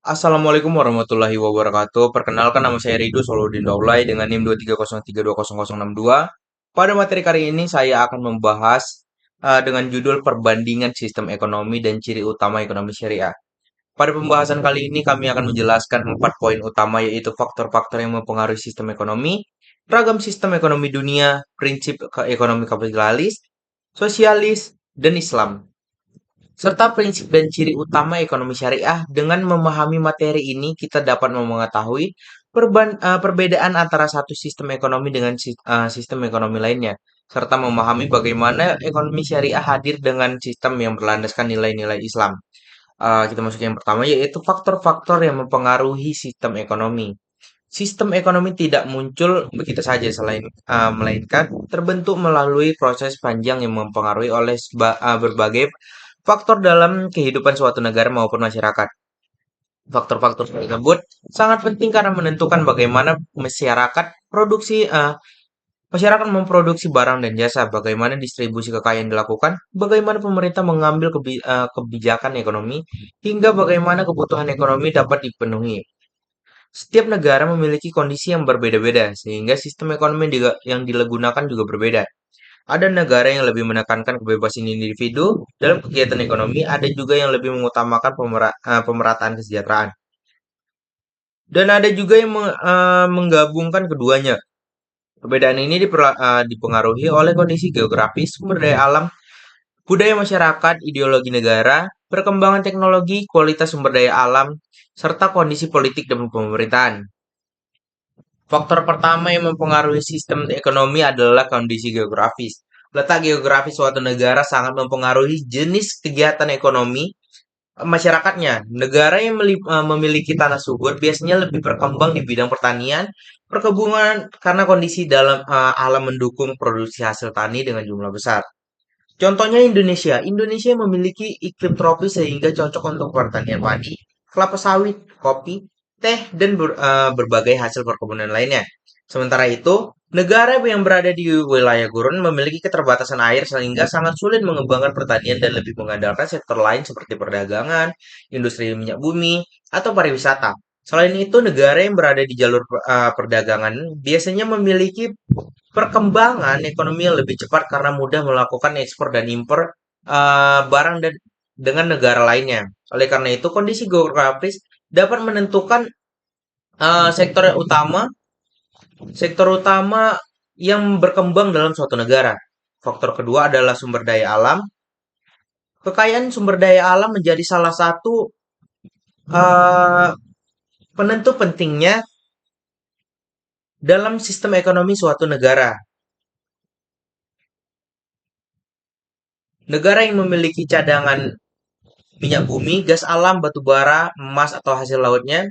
Assalamualaikum warahmatullahi wabarakatuh. Perkenalkan nama saya Ridu Soludin Daulay dengan NIM 230320062. Pada materi kali ini saya akan membahas dengan judul Perbandingan Sistem Ekonomi dan Ciri Utama Ekonomi Syariah. Pada pembahasan kali ini kami akan menjelaskan 4 poin utama yaitu faktor-faktor yang mempengaruhi sistem ekonomi, ragam sistem ekonomi dunia, prinsip ekonomi kapitalis, sosialis, dan Islam serta prinsip dan ciri utama ekonomi syariah. Dengan memahami materi ini, kita dapat mengetahui perbedaan antara satu sistem ekonomi dengan sistem ekonomi lainnya, serta memahami bagaimana ekonomi syariah hadir dengan sistem yang berlandaskan nilai-nilai Islam. Kita masuk yang pertama, yaitu faktor-faktor yang mempengaruhi sistem ekonomi. Sistem ekonomi tidak muncul begitu saja, melainkan terbentuk melalui proses panjang yang mempengaruhi oleh berbagai faktor dalam kehidupan suatu negara maupun masyarakat. Faktor-faktor tersebut sangat penting karena menentukan bagaimana masyarakat memproduksi barang dan jasa, bagaimana distribusi kekayaan dilakukan, bagaimana pemerintah mengambil kebijakan ekonomi, hingga bagaimana kebutuhan ekonomi dapat dipenuhi. Setiap negara memiliki kondisi yang berbeda-beda, sehingga sistem ekonomi yang digunakan juga berbeda. Ada negara yang lebih menekankan kebebasan individu dalam kegiatan ekonomi, ada juga yang lebih mengutamakan pemerataan kesejahteraan. Dan ada juga yang menggabungkan keduanya. Perbedaan ini dipengaruhi oleh kondisi geografis, sumber daya alam, budaya masyarakat, ideologi negara, perkembangan teknologi, kualitas sumber daya alam, serta kondisi politik dan pemerintahan. Faktor pertama yang mempengaruhi sistem ekonomi adalah kondisi geografis. Letak geografis suatu negara sangat mempengaruhi jenis kegiatan ekonomi masyarakatnya. Negara yang memiliki tanah subur biasanya lebih berkembang di bidang pertanian, perkebunan karena kondisi dalam alam mendukung produksi hasil tani dengan jumlah besar. Contohnya Indonesia. Indonesia memiliki iklim tropis sehingga cocok untuk pertanian padi, kelapa sawit, kopi, teh, dan berbagai hasil perkebunan lainnya. Sementara itu, negara yang berada di wilayah gurun memiliki keterbatasan air sehingga sangat sulit mengembangkan pertanian dan lebih mengandalkan sektor lain seperti perdagangan, industri minyak bumi, atau pariwisata. Selain itu, negara yang berada di jalur perdagangan biasanya memiliki perkembangan ekonomi yang lebih cepat karena mudah melakukan ekspor dan impor barang dengan negara lainnya. Oleh karena itu, kondisi geografis dapat menentukan eh, sektor yang utama, sektor utama yang berkembang dalam suatu negara. Faktor kedua adalah sumber daya alam. Kekayaan sumber daya alam menjadi salah satu eh, penentu pentingnya dalam sistem ekonomi suatu negara. Negara yang memiliki cadangan minyak bumi, gas alam, batu bara, emas, atau hasil lautnya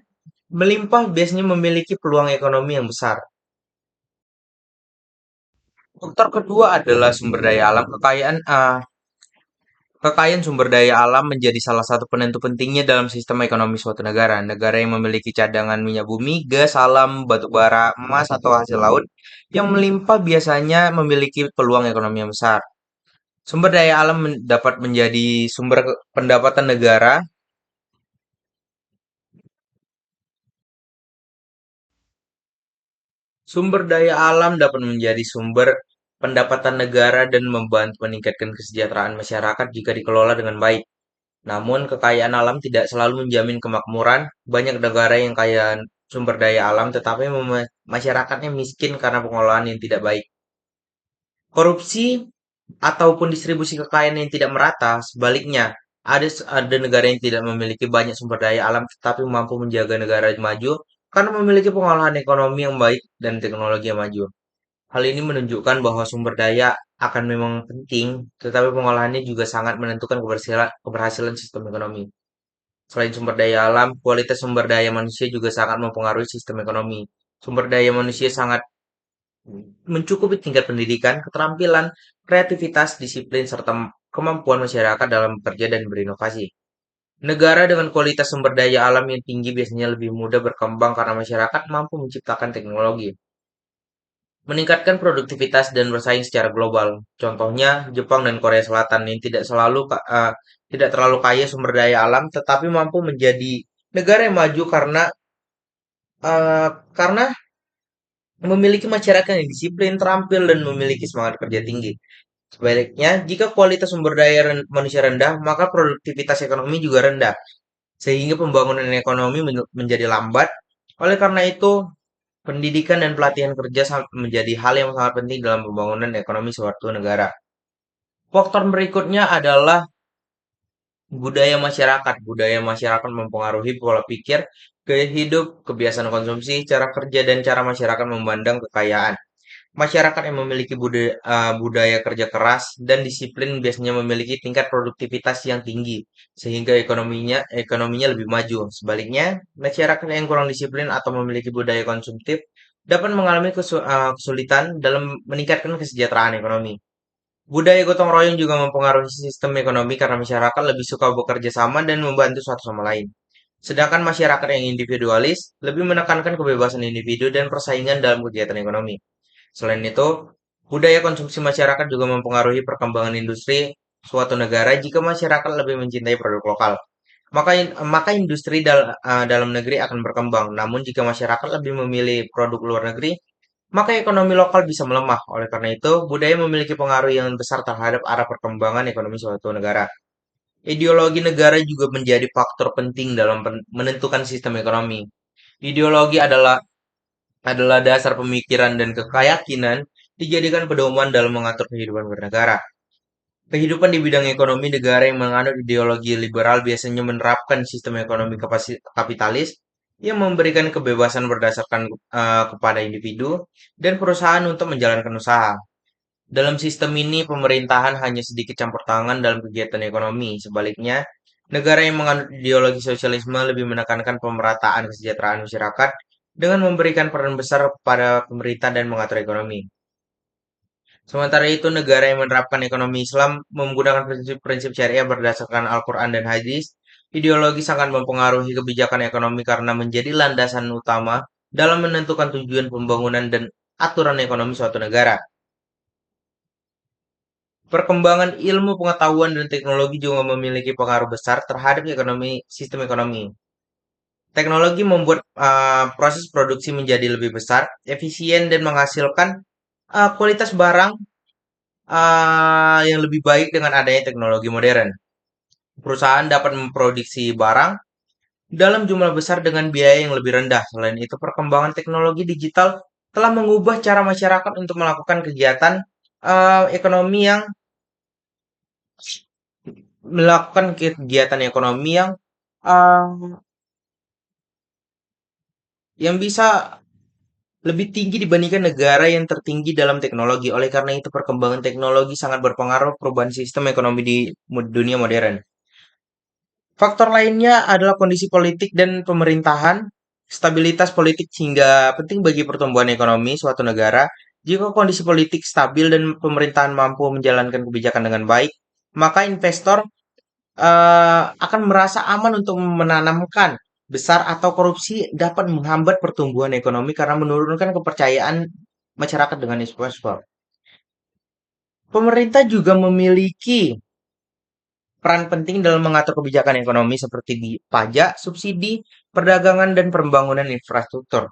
melimpah biasanya memiliki peluang ekonomi yang besar. Faktor kedua adalah sumber daya alam. Kekayaan sumber daya alam menjadi salah satu penentu pentingnya dalam sistem ekonomi suatu negara. Negara yang memiliki cadangan minyak bumi, gas alam, batu bara, emas, atau hasil laut yang melimpah biasanya memiliki peluang ekonomi yang besar. Sumber daya alam dapat menjadi sumber pendapatan negara. Sumber daya alam dapat menjadi sumber pendapatan negara dan membantu meningkatkan kesejahteraan masyarakat jika dikelola dengan baik. Namun, kekayaan alam tidak selalu menjamin kemakmuran. Banyak negara yang kaya sumber daya alam, tetapi masyarakatnya miskin karena pengelolaan yang tidak baik. Korupsi ataupun distribusi kekayaan yang tidak merata, sebaliknya, ada negara yang tidak memiliki banyak sumber daya alam tetapi mampu menjaga negara maju karena memiliki pengolahan ekonomi yang baik dan teknologi yang maju. Hal ini menunjukkan bahwa sumber daya akan memang penting, tetapi pengolahannya juga sangat menentukan keberhasilan sistem ekonomi. Selain sumber daya alam, kualitas sumber daya manusia juga sangat mempengaruhi sistem ekonomi. Sumber daya manusia sangat mencukupi tingkat pendidikan, keterampilan, kreativitas, disiplin, serta kemampuan masyarakat dalam bekerja dan berinovasi. Negara dengan kualitas sumber daya alam yang tinggi biasanya lebih mudah berkembang karena masyarakat mampu menciptakan teknologi, meningkatkan produktivitas dan bersaing secara global. Contohnya Jepang dan Korea Selatan yang tidak terlalu kaya sumber daya alam, tetapi mampu menjadi Negara yang maju karena memiliki masyarakat yang disiplin, terampil, dan memiliki semangat kerja tinggi. Sebaliknya, jika kualitas sumber daya manusia rendah, maka produktivitas ekonomi juga rendah, sehingga pembangunan ekonomi menjadi lambat. Oleh karena itu, pendidikan dan pelatihan kerja menjadi hal yang sangat penting dalam pembangunan ekonomi suatu negara. Faktor berikutnya adalah budaya masyarakat. Budaya masyarakat mempengaruhi pola pikir, gaya hidup, kebiasaan konsumsi, cara kerja, dan cara masyarakat memandang kekayaan. Masyarakat yang memiliki budaya kerja keras dan disiplin biasanya memiliki tingkat produktivitas yang tinggi, sehingga ekonominya lebih maju. Sebaliknya, masyarakat yang kurang disiplin atau memiliki budaya konsumtif dapat mengalami kesulitan dalam meningkatkan kesejahteraan ekonomi. Budaya gotong royong juga mempengaruhi sistem ekonomi karena masyarakat lebih suka bekerja sama dan membantu satu sama lain. Sedangkan masyarakat yang individualis lebih menekankan kebebasan individu dan persaingan dalam kegiatan ekonomi. Selain itu, budaya konsumsi masyarakat juga mempengaruhi perkembangan industri suatu negara jika masyarakat lebih mencintai produk lokal. Maka industri dalam negeri akan berkembang. Namun jika masyarakat lebih memilih produk luar negeri, maka ekonomi lokal bisa melemah. Oleh karena itu, budaya memiliki pengaruh yang besar terhadap arah perkembangan ekonomi suatu negara. Ideologi negara juga menjadi faktor penting dalam menentukan sistem ekonomi. Ideologi adalah dasar pemikiran dan keyakinan dijadikan pedoman dalam mengatur kehidupan bernegara. Kehidupan di bidang ekonomi negara yang menganut ideologi liberal biasanya menerapkan sistem ekonomi kapitalis yang memberikan kebebasan berdasarkan kepada individu dan perusahaan untuk menjalankan usaha. Dalam sistem ini, pemerintahan hanya sedikit campur tangan dalam kegiatan ekonomi. Sebaliknya, negara yang menganut ideologi sosialisme lebih menekankan pemerataan kesejahteraan masyarakat dengan memberikan peran besar pada pemerintah dan mengatur ekonomi. Sementara itu, negara yang menerapkan ekonomi Islam menggunakan prinsip-prinsip syariah berdasarkan Al-Quran dan Hadis, ideologi sangat mempengaruhi kebijakan ekonomi karena menjadi landasan utama dalam menentukan tujuan pembangunan dan aturan ekonomi suatu negara. Perkembangan ilmu pengetahuan dan teknologi juga memiliki pengaruh besar terhadap sistem ekonomi. Teknologi membuat proses produksi menjadi lebih besar, efisien, dan menghasilkan kualitas barang yang lebih baik dengan adanya teknologi modern. Perusahaan dapat memproduksi barang dalam jumlah besar dengan biaya yang lebih rendah. Selain itu, perkembangan teknologi digital telah mengubah cara masyarakat untuk melakukan kegiatan ekonomi uh, yang bisa lebih tinggi dibandingkan negara yang tertinggi dalam teknologi. Oleh karena itu, perkembangan teknologi sangat berpengaruh perubahan sistem ekonomi di dunia modern. Faktor lainnya adalah kondisi politik dan pemerintahan. Stabilitas politik hingga penting bagi pertumbuhan ekonomi suatu negara. Jika kondisi politik stabil dan pemerintahan mampu menjalankan kebijakan dengan baik, maka investor akan merasa aman untuk menanamkan besar atau korupsi dapat menghambat pertumbuhan ekonomi karena menurunkan kepercayaan masyarakat dengan investor. Pemerintah juga memiliki peran penting dalam mengatur kebijakan ekonomi seperti di pajak, subsidi, perdagangan, dan pembangunan infrastruktur.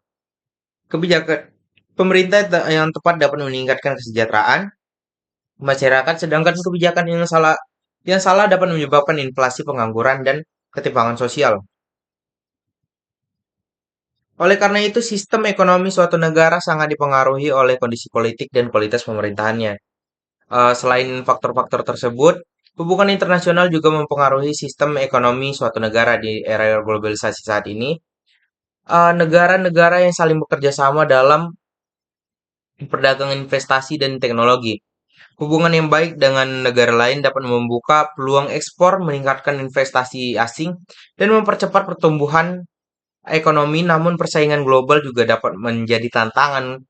Kebijakan pemerintah yang tepat dapat meningkatkan kesejahteraan masyarakat, sedangkan kebijakan yang salah dapat menyebabkan inflasi, pengangguran, dan ketimpangan sosial. Oleh karena itu, sistem ekonomi suatu negara sangat dipengaruhi oleh kondisi politik dan kualitas pemerintahannya. Selain faktor-faktor tersebut, hubungan internasional juga mempengaruhi sistem ekonomi suatu negara di era globalisasi saat ini. Negara-negara yang saling bekerja sama dalam perdagangan investasi dan teknologi. Hubungan yang baik dengan negara lain dapat membuka peluang ekspor, meningkatkan investasi asing, dan mempercepat pertumbuhan ekonomi. Namun persaingan global juga dapat menjadi tantangan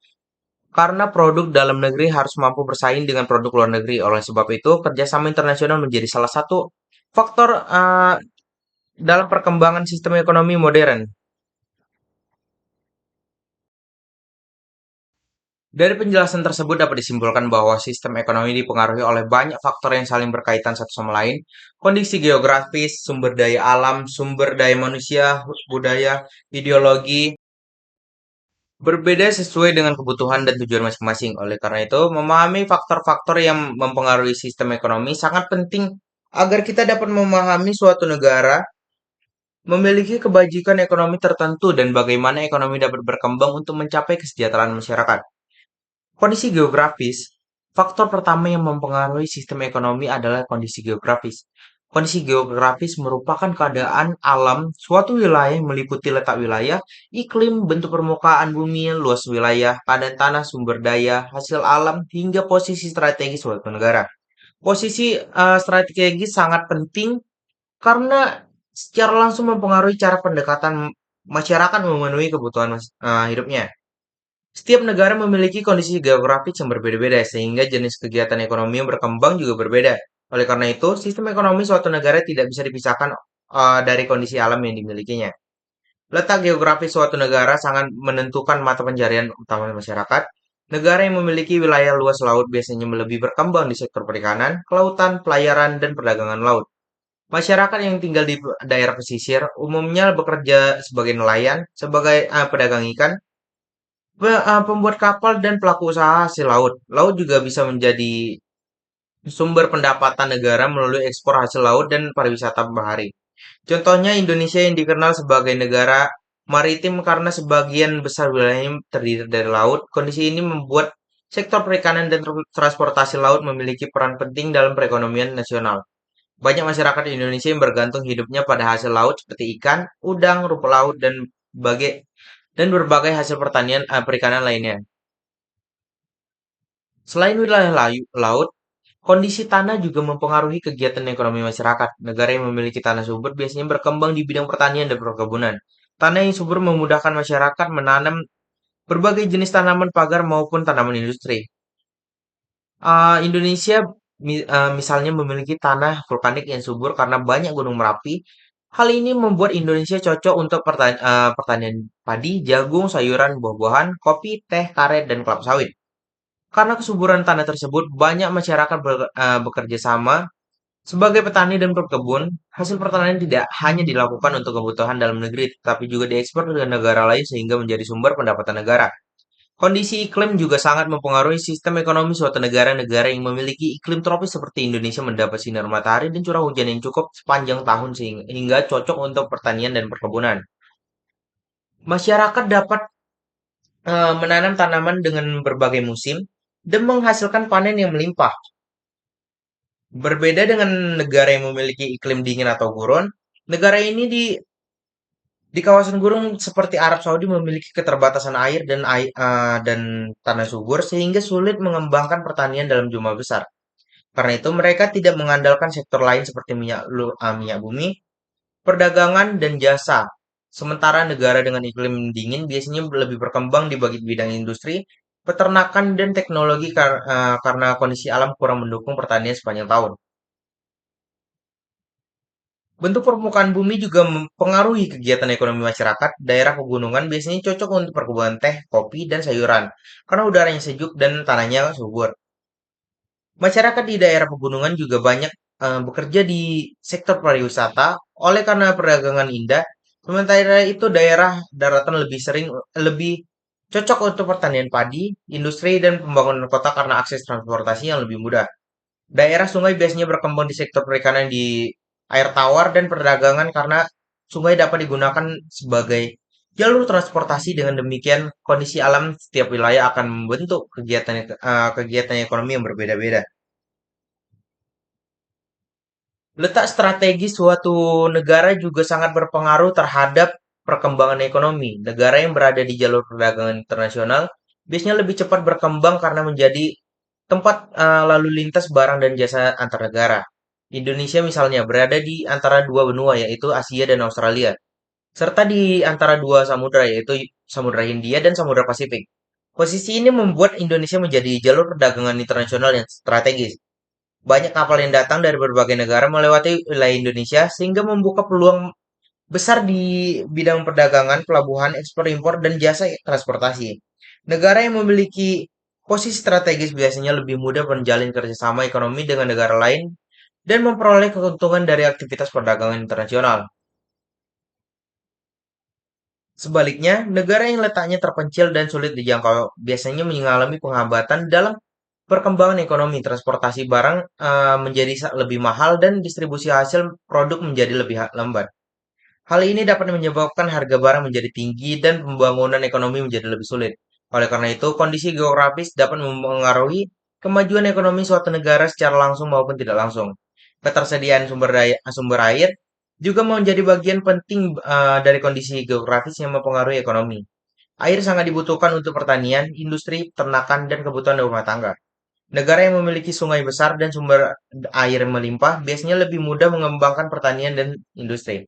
karena produk dalam negeri harus mampu bersaing dengan produk luar negeri. Oleh sebab itu, kerjasama internasional menjadi salah satu faktor dalam perkembangan sistem ekonomi modern. Dari penjelasan tersebut dapat disimpulkan bahwa sistem ekonomi dipengaruhi oleh banyak faktor yang saling berkaitan satu sama lain, kondisi geografis, sumber daya alam, sumber daya manusia, budaya, ideologi, berbeda sesuai dengan kebutuhan dan tujuan masing-masing. Oleh karena itu, memahami faktor-faktor yang mempengaruhi sistem ekonomi sangat penting agar kita dapat memahami suatu negara memiliki kebajikan ekonomi tertentu dan bagaimana ekonomi dapat berkembang untuk mencapai kesejahteraan masyarakat. Kondisi geografis. Faktor pertama yang mempengaruhi sistem ekonomi adalah kondisi geografis. Kondisi geografis merupakan keadaan alam suatu wilayah meliputi letak wilayah, iklim, bentuk permukaan bumi, luas wilayah, keadaan tanah, sumber daya, hasil alam, hingga posisi strategis suatu negara. Posisi strategis sangat penting karena secara langsung mempengaruhi cara pendekatan masyarakat memenuhi kebutuhan hidupnya. Setiap negara memiliki kondisi geografis yang berbeda-beda, sehingga jenis kegiatan ekonomi yang berkembang juga berbeda. Oleh karena itu, sistem ekonomi suatu negara tidak bisa dipisahkan dari kondisi alam yang dimilikinya. Letak geografis suatu negara sangat menentukan mata pencarian utama masyarakat. Negara yang memiliki wilayah luas laut biasanya lebih berkembang di sektor perikanan, kelautan, pelayaran, dan perdagangan laut. Masyarakat yang tinggal di daerah pesisir umumnya bekerja sebagai nelayan, sebagai pedagang ikan, pembuat kapal dan pelaku usaha hasil laut. Laut juga bisa menjadi sumber pendapatan negara melalui ekspor hasil laut dan pariwisata bahari. Contohnya Indonesia yang dikenal sebagai negara maritim karena sebagian besar wilayahnya terdiri dari laut. Kondisi ini membuat sektor perikanan dan transportasi laut memiliki peran penting dalam perekonomian nasional. Banyak masyarakat di Indonesia yang bergantung hidupnya pada hasil laut seperti ikan, udang, rumput laut, dan berbagai hasil pertanian perikanan lainnya. Selain wilayah laut, kondisi tanah juga mempengaruhi kegiatan ekonomi masyarakat. Negara yang memiliki tanah subur biasanya berkembang di bidang pertanian dan perkebunan. Tanah yang subur memudahkan masyarakat menanam berbagai jenis tanaman pagar maupun tanaman industri. Indonesia misalnya memiliki tanah vulkanik yang subur karena banyak gunung Merapi. Hal ini membuat Indonesia cocok untuk pertanian padi, jagung, sayuran, buah-buahan, kopi, teh, karet, dan kelapa sawit. Karena kesuburan tanah tersebut, banyak masyarakat bekerja sama sebagai petani dan pekebun. Hasil pertanian tidak hanya dilakukan untuk kebutuhan dalam negeri, tetapi juga diekspor ke negara lain sehingga menjadi sumber pendapatan negara. Kondisi iklim juga sangat mempengaruhi sistem ekonomi suatu negara. Negara yang memiliki iklim tropis seperti Indonesia mendapat sinar matahari dan curah hujan yang cukup sepanjang tahun sehingga cocok untuk pertanian dan perkebunan. Masyarakat dapat menanam tanaman dengan berbagai musim dan menghasilkan panen yang melimpah. Berbeda dengan negara yang memiliki iklim dingin atau gurun, negara ini di kawasan gurun seperti Arab Saudi memiliki keterbatasan air dan tanah subur sehingga sulit mengembangkan pertanian dalam jumlah besar. Karena itu mereka tidak mengandalkan sektor lain seperti minyak bumi, perdagangan, dan jasa. Sementara negara dengan iklim dingin biasanya lebih berkembang di bidang industri, peternakan, dan teknologi karena kondisi alam kurang mendukung pertanian sepanjang tahun. Bentuk permukaan bumi juga mempengaruhi kegiatan ekonomi masyarakat. Daerah pegunungan biasanya cocok untuk perkebunan teh, kopi, dan sayuran karena udaranya sejuk dan tanahnya subur. Masyarakat di daerah pegunungan juga banyak bekerja di sektor pariwisata oleh karena perdagangan indah. Sementara itu daerah daratan lebih cocok untuk pertanian padi, industri, dan pembangunan kota karena akses transportasi yang lebih mudah. Daerah sungai biasanya berkembang di sektor perikanan di air tawar dan perdagangan karena sungai dapat digunakan sebagai jalur transportasi. Dengan demikian, kondisi alam setiap wilayah akan membentuk kegiatan ekonomi yang berbeda-beda. Letak strategis suatu negara juga sangat berpengaruh terhadap perkembangan ekonomi. Negara yang berada di jalur perdagangan internasional biasanya lebih cepat berkembang karena menjadi tempat lalu lintas barang dan jasa antar negara. Indonesia misalnya berada di antara dua benua yaitu Asia dan Australia, serta di antara dua samudra yaitu Samudra Hindia dan Samudra Pasifik. Posisi ini membuat Indonesia menjadi jalur perdagangan internasional yang strategis. Banyak kapal yang datang dari berbagai negara melewati wilayah Indonesia sehingga membuka peluang besar di bidang perdagangan, pelabuhan, ekspor impor, dan jasa transportasi. Negara yang memiliki Posisi strategis biasanya lebih mudah menjalin kerjasama ekonomi dengan negara lain dan memperoleh keuntungan dari aktivitas perdagangan internasional. Sebaliknya, negara yang letaknya terpencil dan sulit dijangkau biasanya mengalami penghambatan dalam perkembangan ekonomi. Transportasi barang menjadi lebih mahal dan distribusi hasil produk menjadi lebih lambat. Hal ini dapat menyebabkan harga barang menjadi tinggi dan pembangunan ekonomi menjadi lebih sulit. Oleh karena itu, kondisi geografis dapat mempengaruhi kemajuan ekonomi suatu negara secara langsung maupun tidak langsung. Ketersediaan sumber air juga menjadi bagian penting dari kondisi geografis yang mempengaruhi ekonomi. Air sangat dibutuhkan untuk pertanian, industri, peternakan, dan kebutuhan rumah tangga. Negara yang memiliki sungai besar dan sumber air melimpah biasanya lebih mudah mengembangkan pertanian dan industri.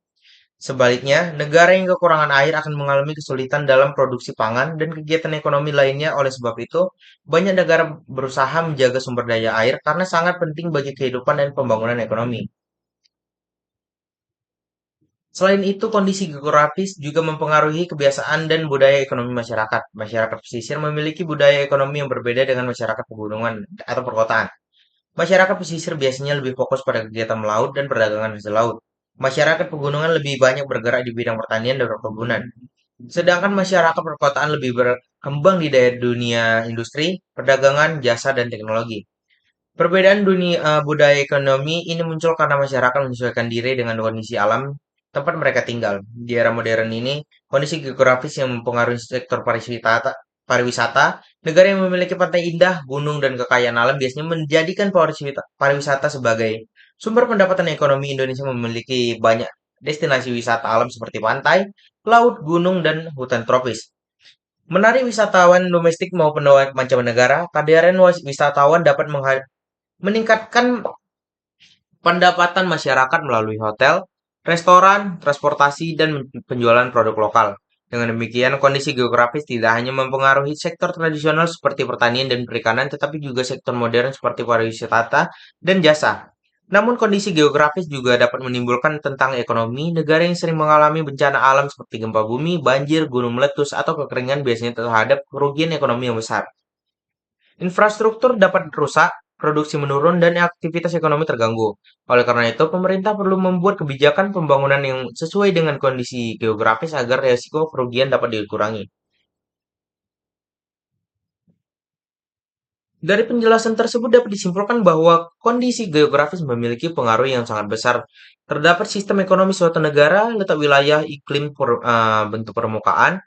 Sebaliknya, negara yang kekurangan air akan mengalami kesulitan dalam produksi pangan dan kegiatan ekonomi lainnya. Oleh sebab itu, banyak negara berusaha menjaga sumber daya air karena sangat penting bagi kehidupan dan pembangunan ekonomi. Selain itu, kondisi geografis juga mempengaruhi kebiasaan dan budaya ekonomi masyarakat. Masyarakat pesisir memiliki budaya ekonomi yang berbeda dengan masyarakat pegunungan atau perkotaan. Masyarakat pesisir biasanya lebih fokus pada kegiatan melaut dan perdagangan hasil laut. Masyarakat pegunungan lebih banyak bergerak di bidang pertanian dan perkebunan. Sedangkan masyarakat perkotaan lebih berkembang di daerah dunia industri, perdagangan, jasa, dan teknologi. Perbedaan budaya ekonomi ini muncul karena masyarakat menyesuaikan diri dengan kondisi alam tempat mereka tinggal. Di era modern ini, kondisi geografis yang mempengaruhi sektor pariwisata, negara yang memiliki pantai indah, gunung, dan kekayaan alam biasanya menjadikan pariwisata sebagai sumber pendapatan ekonomi. Indonesia memiliki banyak destinasi wisata alam seperti pantai, laut, gunung, dan hutan tropis. Menarik wisatawan domestik maupun mancanegara, kehadiran wisatawan dapat meningkatkan pendapatan masyarakat melalui hotel, restoran, transportasi, dan penjualan produk lokal. Dengan demikian, kondisi geografis tidak hanya mempengaruhi sektor tradisional seperti pertanian dan perikanan, tetapi juga sektor modern seperti pariwisata dan jasa. Namun, kondisi geografis juga dapat menimbulkan tentang ekonomi. Negara yang sering mengalami bencana alam seperti gempa bumi, banjir, gunung meletus, atau kekeringan biasanya terhadap kerugian ekonomi yang besar. Infrastruktur dapat rusak, produksi menurun, dan aktivitas ekonomi terganggu. Oleh karena itu, pemerintah perlu membuat kebijakan pembangunan yang sesuai dengan kondisi geografis agar risiko kerugian dapat dikurangi. Dari penjelasan tersebut dapat disimpulkan bahwa kondisi geografis memiliki pengaruh yang sangat besar terdapat sistem ekonomi suatu negara, letak wilayah, iklim, bentuk permukaan,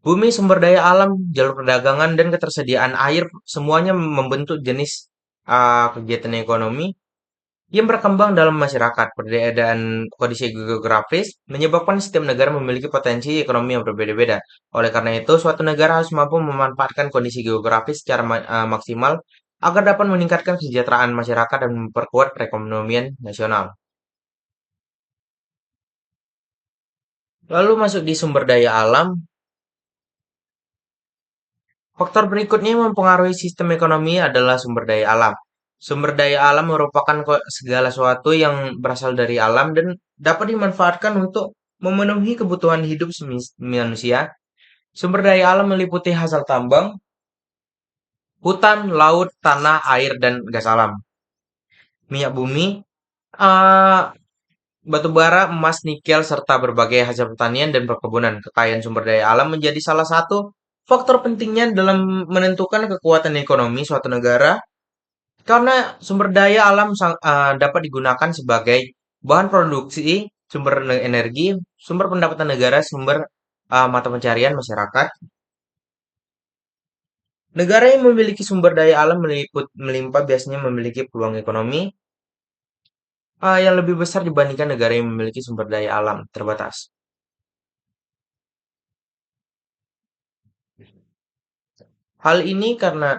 bumi, sumber daya alam, jalur perdagangan, dan ketersediaan air semuanya membentuk jenis kegiatan ekonomi yang berkembang dalam masyarakat. Perbedaan kondisi geografis menyebabkan setiap negara memiliki potensi ekonomi yang berbeda-beda. Oleh karena itu, suatu negara harus mampu memanfaatkan kondisi geografis secara maksimal agar dapat meningkatkan kesejahteraan masyarakat dan memperkuat perekonomian nasional. Lalu masuk di sumber daya alam, faktor berikutnya yang mempengaruhi sistem ekonomi adalah sumber daya alam. Sumber daya alam merupakan segala sesuatu yang berasal dari alam dan dapat dimanfaatkan untuk memenuhi kebutuhan hidup manusia. Sumber daya alam meliputi hasil tambang, hutan, laut, tanah, air, dan gas alam. Minyak bumi, eh, batu bara, emas, nikel, serta berbagai hasil pertanian dan perkebunan. Kekayaan sumber daya alam menjadi salah satu faktor pentingnya dalam menentukan kekuatan ekonomi suatu negara. Karena sumber daya alam dapat digunakan sebagai bahan produksi, sumber energi, sumber pendapatan negara, sumber mata pencarian masyarakat. Negara yang memiliki sumber daya alam melimpah biasanya memiliki peluang ekonomi yang lebih besar dibandingkan negara yang memiliki sumber daya alam terbatas. Hal ini karena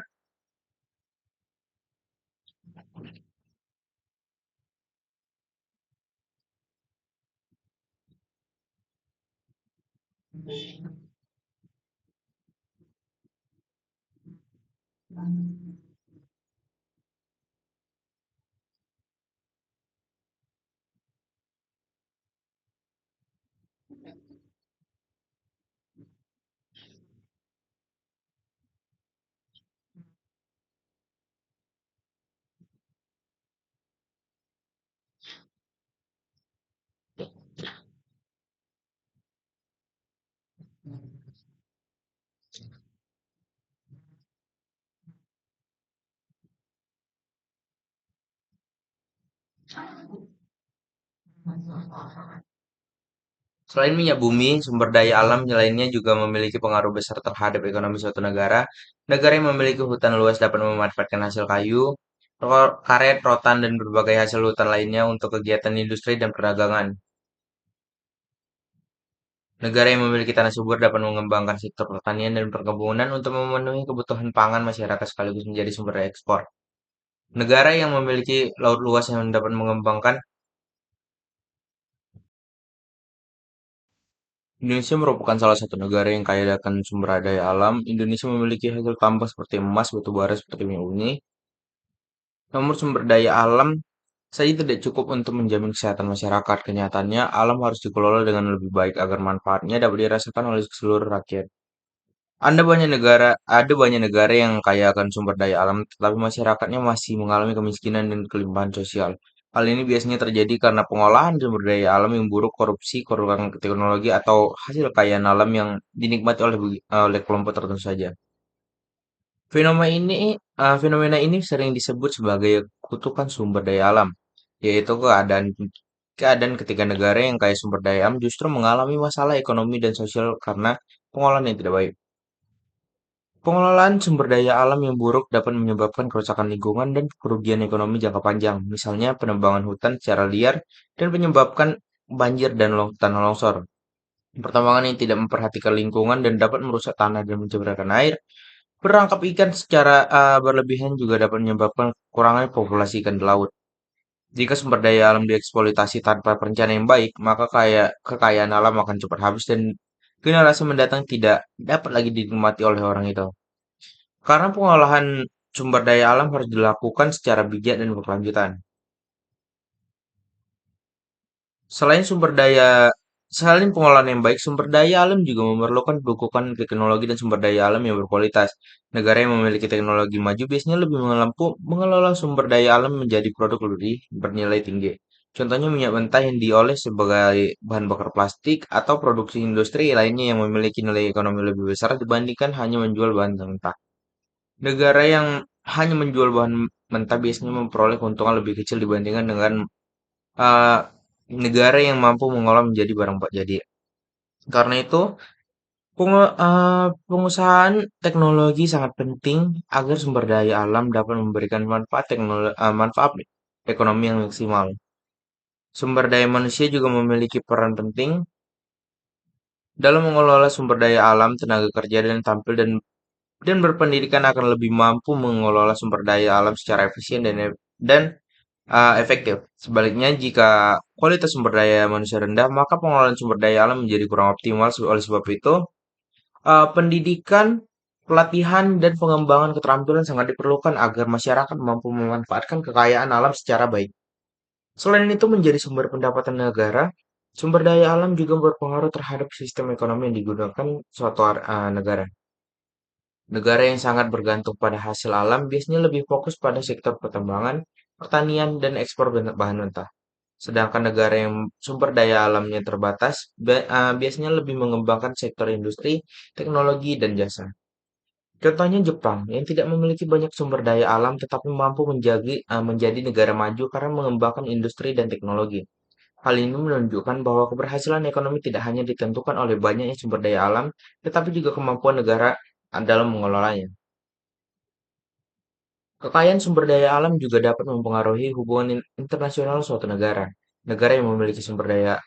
Selain minyak bumi, sumber daya alam lainnya juga memiliki pengaruh besar terhadap ekonomi suatu negara. Negara yang memiliki hutan luas dapat memanfaatkan hasil kayu, karet, rotan, dan berbagai hasil hutan lainnya untuk kegiatan industri dan perdagangan. Negara yang memiliki tanah subur dapat mengembangkan sektor pertanian dan perkebunan untuk memenuhi kebutuhan pangan masyarakat sekaligus menjadi sumber ekspor. Negara yang memiliki laut luas yang dapat mengembangkan. Indonesia merupakan salah satu negara yang kaya akan sumber daya alam. Indonesia memiliki hasil tambang seperti emas, batu bara, seperti minyak bumi. Namun sumber daya alam saja tidak cukup untuk menjamin kesehatan masyarakat. Kenyataannya, alam harus dikelola dengan lebih baik agar manfaatnya dapat dirasakan oleh seluruh rakyat. Ada banyak negara yang kaya akan sumber daya alam, tetapi masyarakatnya masih mengalami kemiskinan dan kelimpahan sosial. Hal ini biasanya terjadi karena pengolahan sumber daya alam yang buruk, korupsi, kekurangan teknologi, atau hasil kekayaan alam yang dinikmati oleh kelompok tertentu saja. Fenomena ini sering disebut sebagai kutukan sumber daya alam, yaitu keadaan ketika negara yang kaya sumber daya alam justru mengalami masalah ekonomi dan sosial karena pengolahan yang tidak baik. Pengelolaan sumber daya alam yang buruk dapat menyebabkan kerusakan lingkungan dan kerugian ekonomi jangka panjang, misalnya penebangan hutan secara liar dan menyebabkan banjir dan tanah longsor. Pertambangan yang tidak memperhatikan lingkungan dan dapat merusak tanah dan mencemarkan air. Penangkap ikan secara berlebihan juga dapat menyebabkan kurangnya populasi ikan di laut. Jika sumber daya alam dieksploitasi tanpa perencanaan yang baik, maka kekayaan alam akan cepat habis dan generasi mendatang tidak dapat lagi dinikmati oleh orang itu. Karena pengolahan sumber daya alam harus dilakukan secara bijak dan berkelanjutan. Selain sumber daya, selain pengolahan yang baik, sumber daya alam juga memerlukan dukungan teknologi dan sumber daya alam yang berkualitas. Negara yang memiliki teknologi maju biasanya lebih mampu mengelola sumber daya alam menjadi produk lebih bernilai tinggi. Contohnya minyak mentah yang diolah sebagai bahan bakar plastik atau produksi industri lainnya yang memiliki nilai ekonomi lebih besar dibandingkan hanya menjual bahan mentah. Negara yang hanya menjual bahan mentah biasanya memperoleh keuntungan lebih kecil dibandingkan dengan eh, negara yang mampu mengolah menjadi barang jadi. Karena itu, pengusahaan teknologi sangat penting agar sumber daya alam dapat memberikan manfaat ekonomi yang maksimal. Sumber daya manusia juga memiliki peran penting dalam mengelola sumber daya alam, tenaga kerja dan tampil dan berpendidikan akan lebih mampu mengelola sumber daya alam secara efisien dan efektif. Sebaliknya, jika kualitas sumber daya manusia rendah, maka pengelolaan sumber daya alam menjadi kurang optimal. Oleh sebab itu, pendidikan, pelatihan, dan pengembangan keterampilan sangat diperlukan agar masyarakat mampu memanfaatkan kekayaan alam secara baik. Selain itu, menjadi sumber pendapatan negara, sumber daya alam juga berpengaruh terhadap sistem ekonomi yang digunakan suatu negara. Negara yang sangat bergantung pada hasil alam biasanya lebih fokus pada sektor pertambangan, pertanian, dan ekspor bahan mentah. Sedangkan negara yang sumber daya alamnya terbatas biasanya lebih mengembangkan sektor industri, teknologi, dan jasa. Contohnya Jepang yang tidak memiliki banyak sumber daya alam tetapi mampu menjadi negara maju karena mengembangkan industri dan teknologi. Hal ini menunjukkan bahwa keberhasilan ekonomi tidak hanya ditentukan oleh banyaknya sumber daya alam, tetapi juga kemampuan negara dalam mengelolanya. Kekayaan sumber daya alam juga dapat mempengaruhi hubungan internasional suatu negara. Negara yang memiliki sumber daya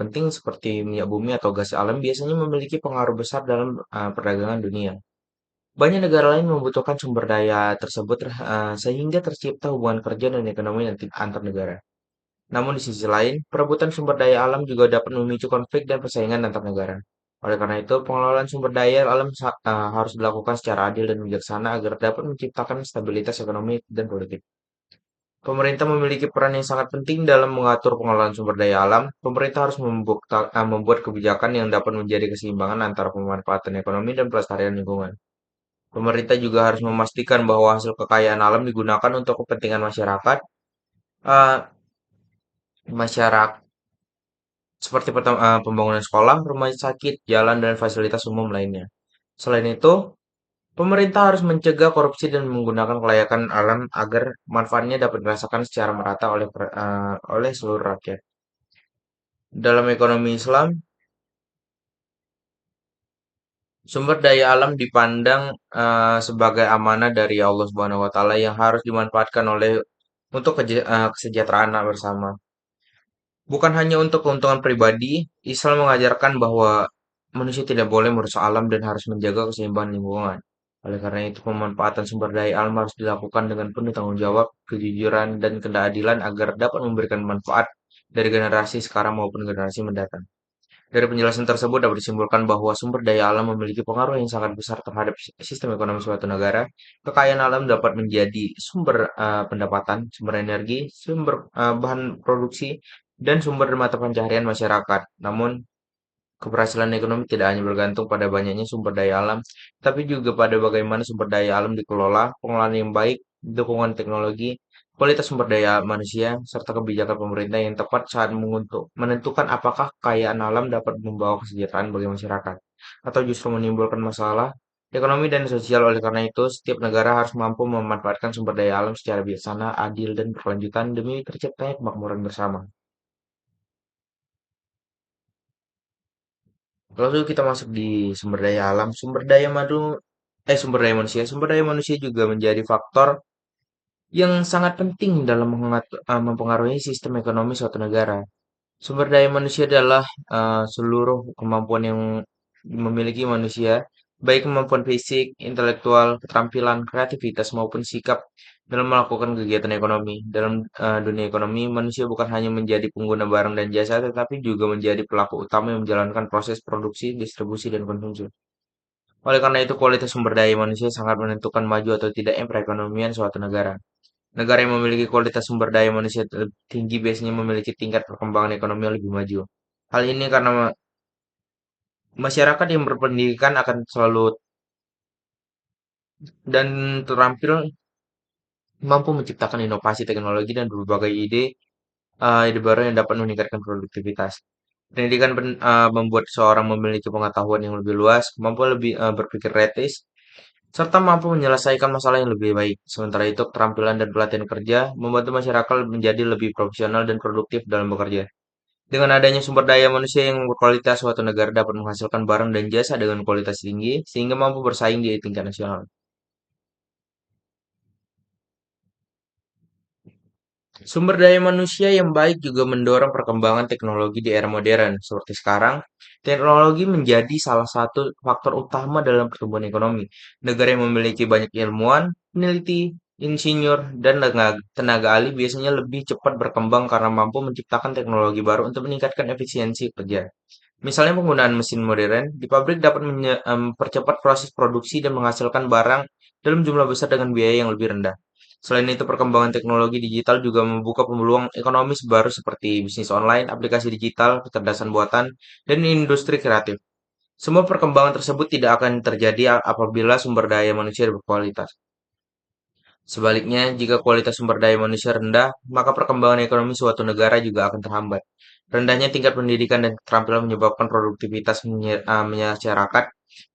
penting seperti minyak bumi atau gas alam biasanya memiliki pengaruh besar dalam perdagangan dunia. Banyak negara lain membutuhkan sumber daya tersebut sehingga tercipta hubungan kerja dan ekonomi antar negara. Namun di sisi lain, perebutan sumber daya alam juga dapat memicu konflik dan persaingan antar negara. Oleh karena itu, pengelolaan sumber daya alam harus dilakukan secara adil dan bijaksana agar dapat menciptakan stabilitas ekonomi dan politik. Pemerintah memiliki peran yang sangat penting dalam mengatur pengelolaan sumber daya alam. Pemerintah harus membuat kebijakan yang dapat menjadi keseimbangan antara pemanfaatan ekonomi dan pelestarian lingkungan. Pemerintah juga harus memastikan bahwa hasil kekayaan alam digunakan untuk kepentingan masyarakat, eh, masyarakat seperti pembangunan sekolah, rumah sakit, jalan, dan fasilitas umum lainnya. Selain itu, pemerintah harus mencegah korupsi dan menggunakan kelayakan alam agar manfaatnya dapat dirasakan secara merata oleh seluruh rakyat. Dalam ekonomi Islam, sumber daya alam dipandang sebagai amanah dari Allah Subhanahu wa taala yang harus dimanfaatkan untuk kesejahteraan bersama. Bukan hanya untuk keuntungan pribadi, Islam mengajarkan bahwa manusia tidak boleh merusak alam dan harus menjaga keseimbangan lingkungan. Oleh karena itu, pemanfaatan sumber daya alam harus dilakukan dengan penuh tanggung jawab, kejujuran, dan keadilan agar dapat memberikan manfaat dari generasi sekarang maupun generasi mendatang. Dari penjelasan tersebut dapat disimpulkan bahwa sumber daya alam memiliki pengaruh yang sangat besar terhadap sistem ekonomi suatu negara. Kekayaan alam dapat menjadi sumber pendapatan, sumber energi, sumber bahan produksi, dan sumber mata pencaharian masyarakat. Namun, keberhasilan ekonomi tidak hanya bergantung pada banyaknya sumber daya alam, tapi juga pada bagaimana sumber daya alam dikelola, pengelolaan yang baik, dukungan teknologi, kualitas sumber daya manusia, serta kebijakan pemerintah yang tepat saat menentukan apakah kekayaan alam dapat membawa kesejahteraan bagi masyarakat, atau justru menimbulkan masalah ekonomi dan sosial. Oleh karena itu, setiap negara harus mampu memanfaatkan sumber daya alam secara bijaksana, adil, dan berkelanjutan demi terciptanya kemakmuran bersama. Lalu kita masuk di sumber daya alam, sumber daya manusia. Sumber daya manusia juga menjadi faktor yang sangat penting dalam mempengaruhi sistem ekonomi suatu negara. Sumber daya manusia adalah seluruh kemampuan yang dimiliki manusia, baik kemampuan fisik, intelektual, keterampilan, kreativitas, maupun sikap dalam melakukan kegiatan ekonomi. Dalam dunia ekonomi, manusia bukan hanya menjadi pengguna barang dan jasa, tetapi juga menjadi pelaku utama yang menjalankan proses produksi, distribusi, dan konsumsi. Oleh karena itu, kualitas sumber daya manusia sangat menentukan maju atau tidaknya perekonomian suatu negara. Negara yang memiliki kualitas sumber daya manusia tinggi biasanya memiliki tingkat perkembangan ekonomi yang lebih maju. Hal ini karena masyarakat yang berpendidikan akan selalu dan terampil mampu menciptakan inovasi teknologi dan berbagai ide baru yang dapat meningkatkan produktivitas. Pendidikan membuat seorang memiliki pengetahuan yang lebih luas, mampu lebih berpikir kritis, serta mampu menyelesaikan masalah yang lebih baik. Sementara itu, keterampilan dan pelatihan kerja membantu masyarakat menjadi lebih profesional dan produktif dalam bekerja. Dengan adanya sumber daya manusia yang berkualitas, suatu negara dapat menghasilkan barang dan jasa dengan kualitas tinggi, sehingga mampu bersaing di tingkat nasional. Sumber daya manusia yang baik juga mendorong perkembangan teknologi di era modern. Seperti sekarang, teknologi menjadi salah satu faktor utama dalam pertumbuhan ekonomi. Negara yang memiliki banyak ilmuwan, peneliti, insinyur, dan tenaga ahli biasanya lebih cepat berkembang karena mampu menciptakan teknologi baru untuk meningkatkan efisiensi kerja. Misalnya penggunaan mesin modern di pabrik dapat mempercepat proses produksi dan menghasilkan barang dalam jumlah besar dengan biaya yang lebih rendah. Selain itu, perkembangan teknologi digital juga membuka peluang ekonomis baru seperti bisnis online, aplikasi digital, kecerdasan buatan, dan industri kreatif. Semua perkembangan tersebut tidak akan terjadi apabila sumber daya manusia berkualitas. Sebaliknya, jika kualitas sumber daya manusia rendah, maka perkembangan ekonomi suatu negara juga akan terhambat. Rendahnya tingkat pendidikan dan keterampilan menyebabkan produktivitas masyarakat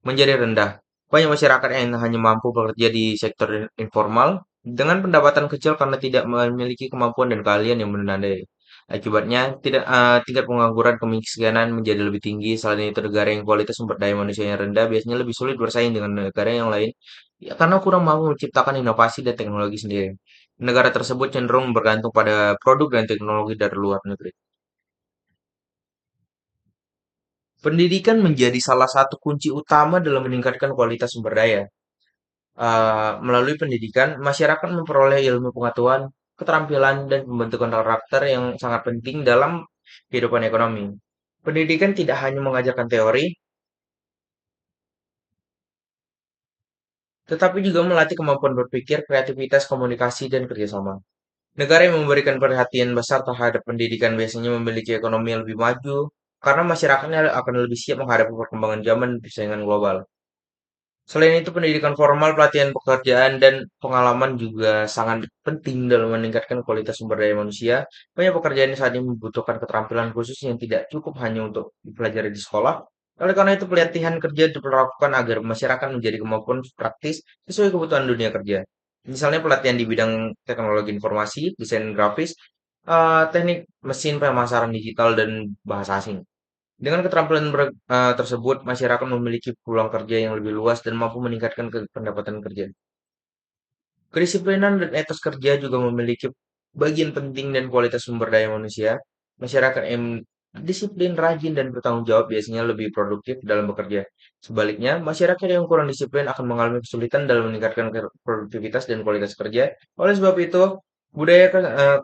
menjadi rendah. Banyak masyarakat yang hanya mampu bekerja di sektor informal dengan pendapatan kecil karena tidak memiliki kemampuan dan keahlian yang memadai. Akibatnya, tingkat pengangguran kemiskinan menjadi lebih tinggi. Selain itu, negara yang kualitas sumber daya manusianya rendah biasanya lebih sulit bersaing dengan negara yang lain ya, karena kurang mampu menciptakan inovasi dan teknologi sendiri. Negara tersebut cenderung bergantung pada produk dan teknologi dari luar negeri. Pendidikan menjadi salah satu kunci utama dalam meningkatkan kualitas sumber daya. Melalui pendidikan, masyarakat memperoleh ilmu pengetahuan, keterampilan, dan pembentukan karakter yang sangat penting dalam kehidupan ekonomi. Pendidikan tidak hanya mengajarkan teori, tetapi juga melatih kemampuan berpikir, kreativitas, komunikasi, dan kerjasama. Negara yang memberikan perhatian besar terhadap pendidikan biasanya memiliki ekonomi yang lebih maju, karena masyarakatnya akan lebih siap menghadapi perkembangan zaman dan persaingan global. Selain itu, pendidikan formal, pelatihan pekerjaan, dan pengalaman juga sangat penting dalam meningkatkan kualitas sumber daya manusia. Banyak pekerjaan saat ini membutuhkan keterampilan khusus yang tidak cukup hanya untuk dipelajari di sekolah. Oleh karena itu, pelatihan kerja diperlakukan agar masyarakat menjadi kemampuan praktis sesuai kebutuhan dunia kerja. Misalnya pelatihan di bidang teknologi informasi, desain grafis, teknik mesin pemasaran digital, dan bahasa asing. Dengan keterampilan tersebut, masyarakat memiliki peluang kerja yang lebih luas dan mampu meningkatkan pendapatan kerja. Kedisiplinan dan etos kerja juga memiliki bagian penting dan kualitas sumber daya manusia. Masyarakat yang disiplin, rajin, dan bertanggung jawab biasanya lebih produktif dalam bekerja. Sebaliknya, masyarakat yang kurang disiplin akan mengalami kesulitan dalam meningkatkan produktivitas dan kualitas kerja. Oleh sebab itu, budaya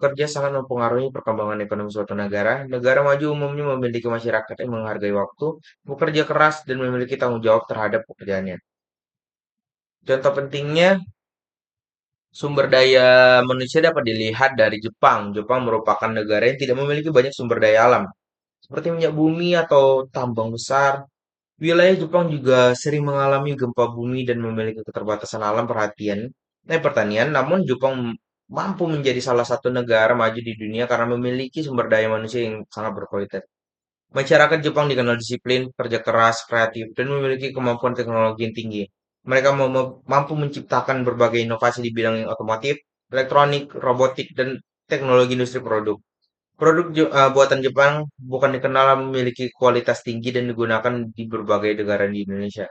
kerja sangat mempengaruhi perkembangan ekonomi suatu negara. Negara maju umumnya memiliki masyarakat yang menghargai waktu, bekerja keras, dan memiliki tanggung jawab terhadap pekerjaannya. Contoh pentingnya, sumber daya manusia dapat dilihat dari Jepang. Jepang merupakan negara yang tidak memiliki banyak sumber daya alam, seperti minyak bumi atau tambang besar. Wilayah Jepang juga sering mengalami gempa bumi dan memiliki keterbatasan alam pertanian. Namun Jepang mampu menjadi salah satu negara maju di dunia karena memiliki sumber daya manusia yang sangat berkualitas. Masyarakat Jepang dikenal disiplin, kerja keras, kreatif, dan memiliki kemampuan teknologi yang tinggi. Mereka mampu menciptakan berbagai inovasi di bidang otomotif, elektronik, robotik, dan teknologi industri produk. Produk buatan Jepang bukan dikenal memiliki kualitas tinggi dan digunakan di berbagai negara di Indonesia.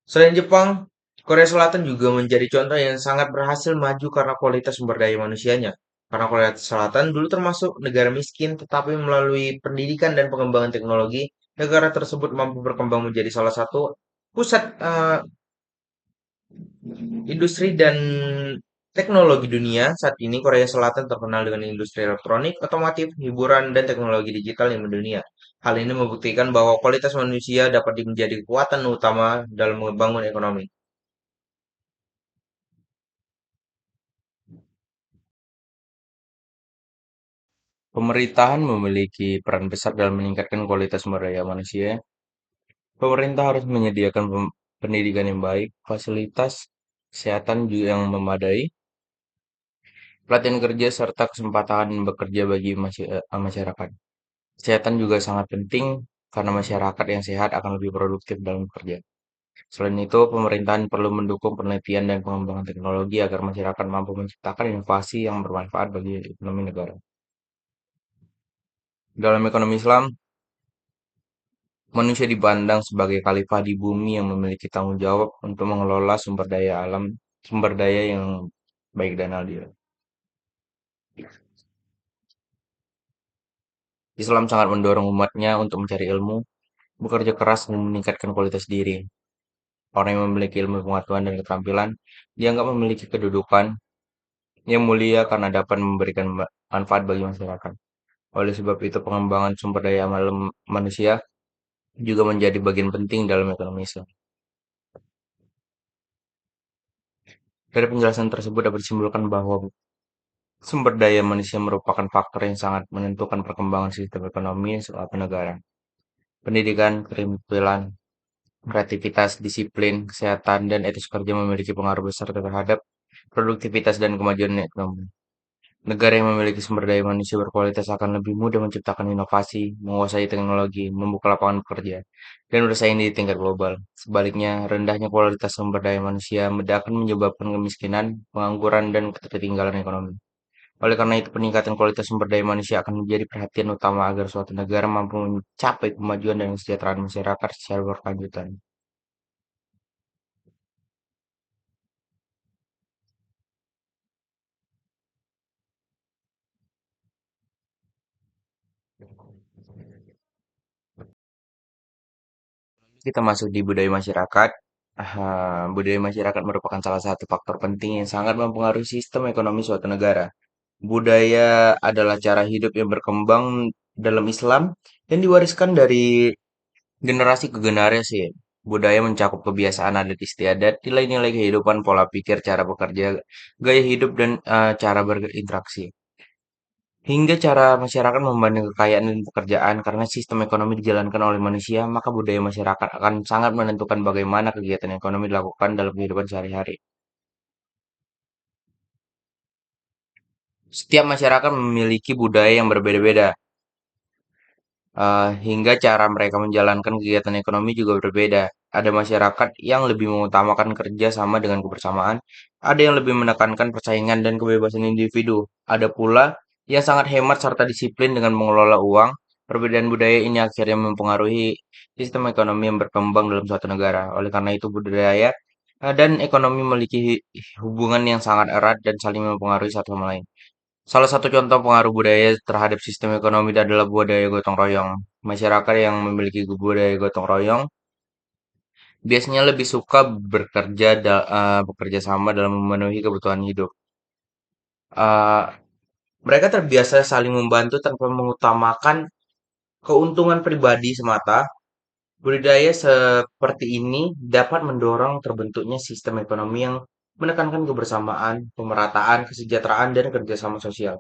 Selain Jepang, Korea Selatan juga menjadi contoh yang sangat berhasil maju karena kualitas sumber daya manusianya. Karena Korea Selatan dulu termasuk negara miskin, tetapi melalui pendidikan dan pengembangan teknologi, negara tersebut mampu berkembang menjadi salah satu pusat industri dan teknologi dunia. Saat ini Korea Selatan terkenal dengan industri elektronik, otomotif, hiburan, dan teknologi digital yang mendunia. Hal ini membuktikan bahwa kualitas manusia dapat menjadi kekuatan utama dalam membangun ekonomi. Pemerintahan memiliki peran besar dalam meningkatkan kualitas sumber daya manusia. Pemerintah harus menyediakan pendidikan yang baik, fasilitas kesehatan juga yang memadai, pelatihan kerja, serta kesempatan bekerja bagi masyarakat. Kesehatan juga sangat penting karena masyarakat yang sehat akan lebih produktif dalam bekerja. Selain itu, pemerintahan perlu mendukung penelitian dan pengembangan teknologi agar masyarakat mampu menciptakan inovasi yang bermanfaat bagi ekonomi negara. Dalam ekonomi Islam, manusia dipandang sebagai khalifah di bumi yang memiliki tanggung jawab untuk mengelola sumber daya alam, sumber daya yang baik dan adil. Islam sangat mendorong umatnya untuk mencari ilmu, bekerja keras, dan meningkatkan kualitas diri. Orang yang memiliki ilmu pengetahuan dan keterampilan dianggap memiliki kedudukan yang mulia karena dapat memberikan manfaat bagi masyarakat. Oleh sebab itu, pengembangan sumber daya alam manusia juga menjadi bagian penting dalam ekonomi Islam. Dari penjelasan tersebut dapat disimpulkan bahwa sumber daya manusia merupakan faktor yang sangat menentukan perkembangan sistem ekonomi suatu negara. Pendidikan, keterampilan, kreativitas, disiplin, kesehatan, dan etis kerja memiliki pengaruh besar terhadap produktivitas dan kemajuan ekonomi. Negara yang memiliki sumber daya manusia berkualitas akan lebih mudah menciptakan inovasi, menguasai teknologi, membuka lapangan pekerja, dan bersaing di tingkat global. Sebaliknya, rendahnya kualitas sumber daya manusia akan menyebabkan kemiskinan, pengangguran, dan ketertinggalan ekonomi. Oleh karena itu, peningkatan kualitas sumber daya manusia akan menjadi perhatian utama agar suatu negara mampu mencapai kemajuan dan kesejahteraan masyarakat secara berkelanjutan. Kita masuk di budaya masyarakat. Budaya masyarakat merupakan salah satu faktor penting yang sangat mempengaruhi sistem ekonomi suatu negara. Budaya adalah cara hidup yang berkembang dalam Islam dan diwariskan dari generasi ke generasi. Budaya mencakup kebiasaan adat istiadat, nilai-nilai kehidupan, pola pikir, cara bekerja, gaya hidup, dan cara berinteraksi. Hingga cara masyarakat memandang kekayaan dan pekerjaan karena sistem ekonomi dijalankan oleh manusia, maka budaya masyarakat akan sangat menentukan bagaimana kegiatan ekonomi dilakukan dalam kehidupan sehari-hari. Setiap masyarakat memiliki budaya yang berbeda-beda, hingga cara mereka menjalankan kegiatan ekonomi juga berbeda. Ada masyarakat yang lebih mengutamakan kerja sama dengan kebersamaan, ada yang lebih menekankan persaingan dan kebebasan individu, ada pula yang sangat hemat serta disiplin dengan mengelola uang. Perbedaan budaya ini akhirnya mempengaruhi sistem ekonomi yang berkembang dalam suatu negara. Oleh karena itu, budaya dan ekonomi memiliki hubungan yang sangat erat dan saling mempengaruhi satu sama lain. Salah satu contoh pengaruh budaya terhadap sistem ekonomi adalah budaya gotong royong. Masyarakat yang memiliki budaya gotong royong biasanya lebih suka bekerja sama dalam memenuhi kebutuhan hidup. Eh, Mereka terbiasa saling membantu tanpa mengutamakan keuntungan pribadi semata. Budaya seperti ini dapat mendorong terbentuknya sistem ekonomi yang menekankan kebersamaan, pemerataan, kesejahteraan, dan kerjasama sosial.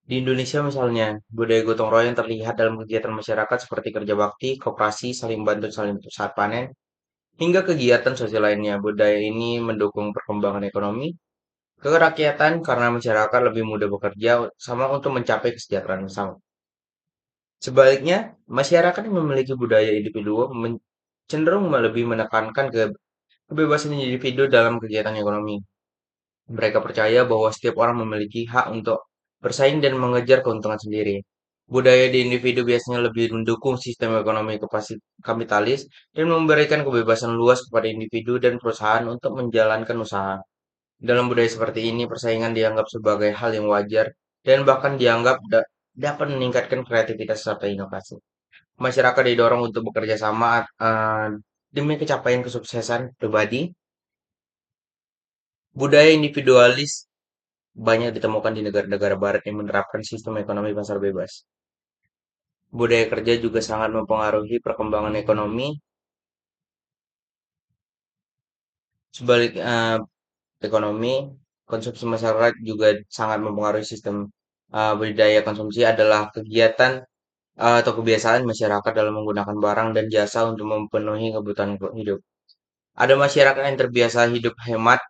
Di Indonesia misalnya, budaya gotong royong terlihat dalam kegiatan masyarakat seperti kerja bakti, koperasi, saling bantu saling saat panen, hingga kegiatan sosial lainnya. Budaya ini mendukung perkembangan ekonomi, kerakyatan karena masyarakat lebih mudah bekerja sama untuk mencapai kesejahteraan bersama. Sebaliknya, masyarakat yang memiliki budaya individu cenderung lebih menekankan kebebasan individu dalam kegiatan ekonomi. Mereka percaya bahwa setiap orang memiliki hak untuk bersaing dan mengejar keuntungan sendiri. Budaya di individu biasanya lebih mendukung sistem ekonomi kapitalis dan memberikan kebebasan luas kepada individu dan perusahaan untuk menjalankan usaha. Dalam budaya seperti ini, persaingan dianggap sebagai hal yang wajar dan bahkan dianggap dapat meningkatkan kreativitas serta inovasi. Masyarakat didorong untuk bekerja sama demi capaian kesuksesan pribadi. Budaya individualis banyak ditemukan di negara-negara barat yang menerapkan sistem ekonomi pasar bebas. Budaya kerja juga sangat mempengaruhi perkembangan ekonomi. Sebalik ekonomi, konsumsi masyarakat juga sangat mempengaruhi sistem budaya konsumsi adalah kegiatan atau kebiasaan masyarakat dalam menggunakan barang dan jasa untuk memenuhi kebutuhan hidup. Ada masyarakat yang terbiasa hidup hemat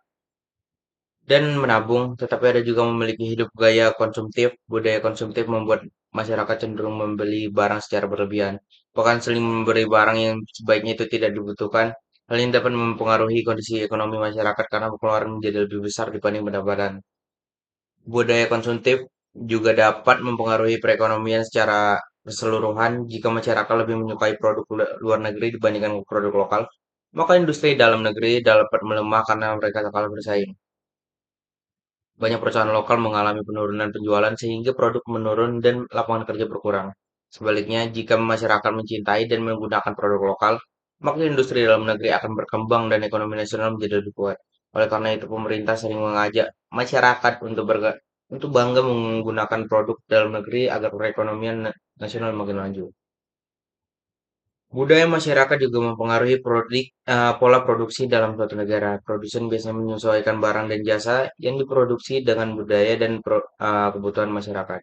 dan menabung, tetapi ada juga memiliki hidup gaya konsumtif. Budaya konsumtif membuat masyarakat cenderung membeli barang secara berlebihan, bahkan sering memberi barang yang sebaiknya itu tidak dibutuhkan. Hal ini dapat mempengaruhi kondisi ekonomi masyarakat karena pengeluaran menjadi lebih besar dibanding pendapatan. Budaya konsumtif juga dapat mempengaruhi perekonomian secara keseluruhan. Jika masyarakat lebih menyukai produk luar negeri dibandingkan produk lokal, maka industri dalam negeri dapat melemah karena mereka kalah bersaing. Banyak perusahaan lokal mengalami penurunan penjualan sehingga produk menurun dan lapangan kerja berkurang. Sebaliknya, jika masyarakat mencintai dan menggunakan produk lokal, maka industri dalam negeri akan berkembang dan ekonomi nasional menjadi lebih kuat. Oleh karena itu, pemerintah sering mengajak masyarakat untuk bangga menggunakan produk dalam negeri agar perekonomian nasional makin maju. Budaya masyarakat juga mempengaruhi pola produksi dalam suatu negara. Produsen biasanya menyesuaikan barang dan jasa yang diproduksi dengan budaya dan kebutuhan masyarakat.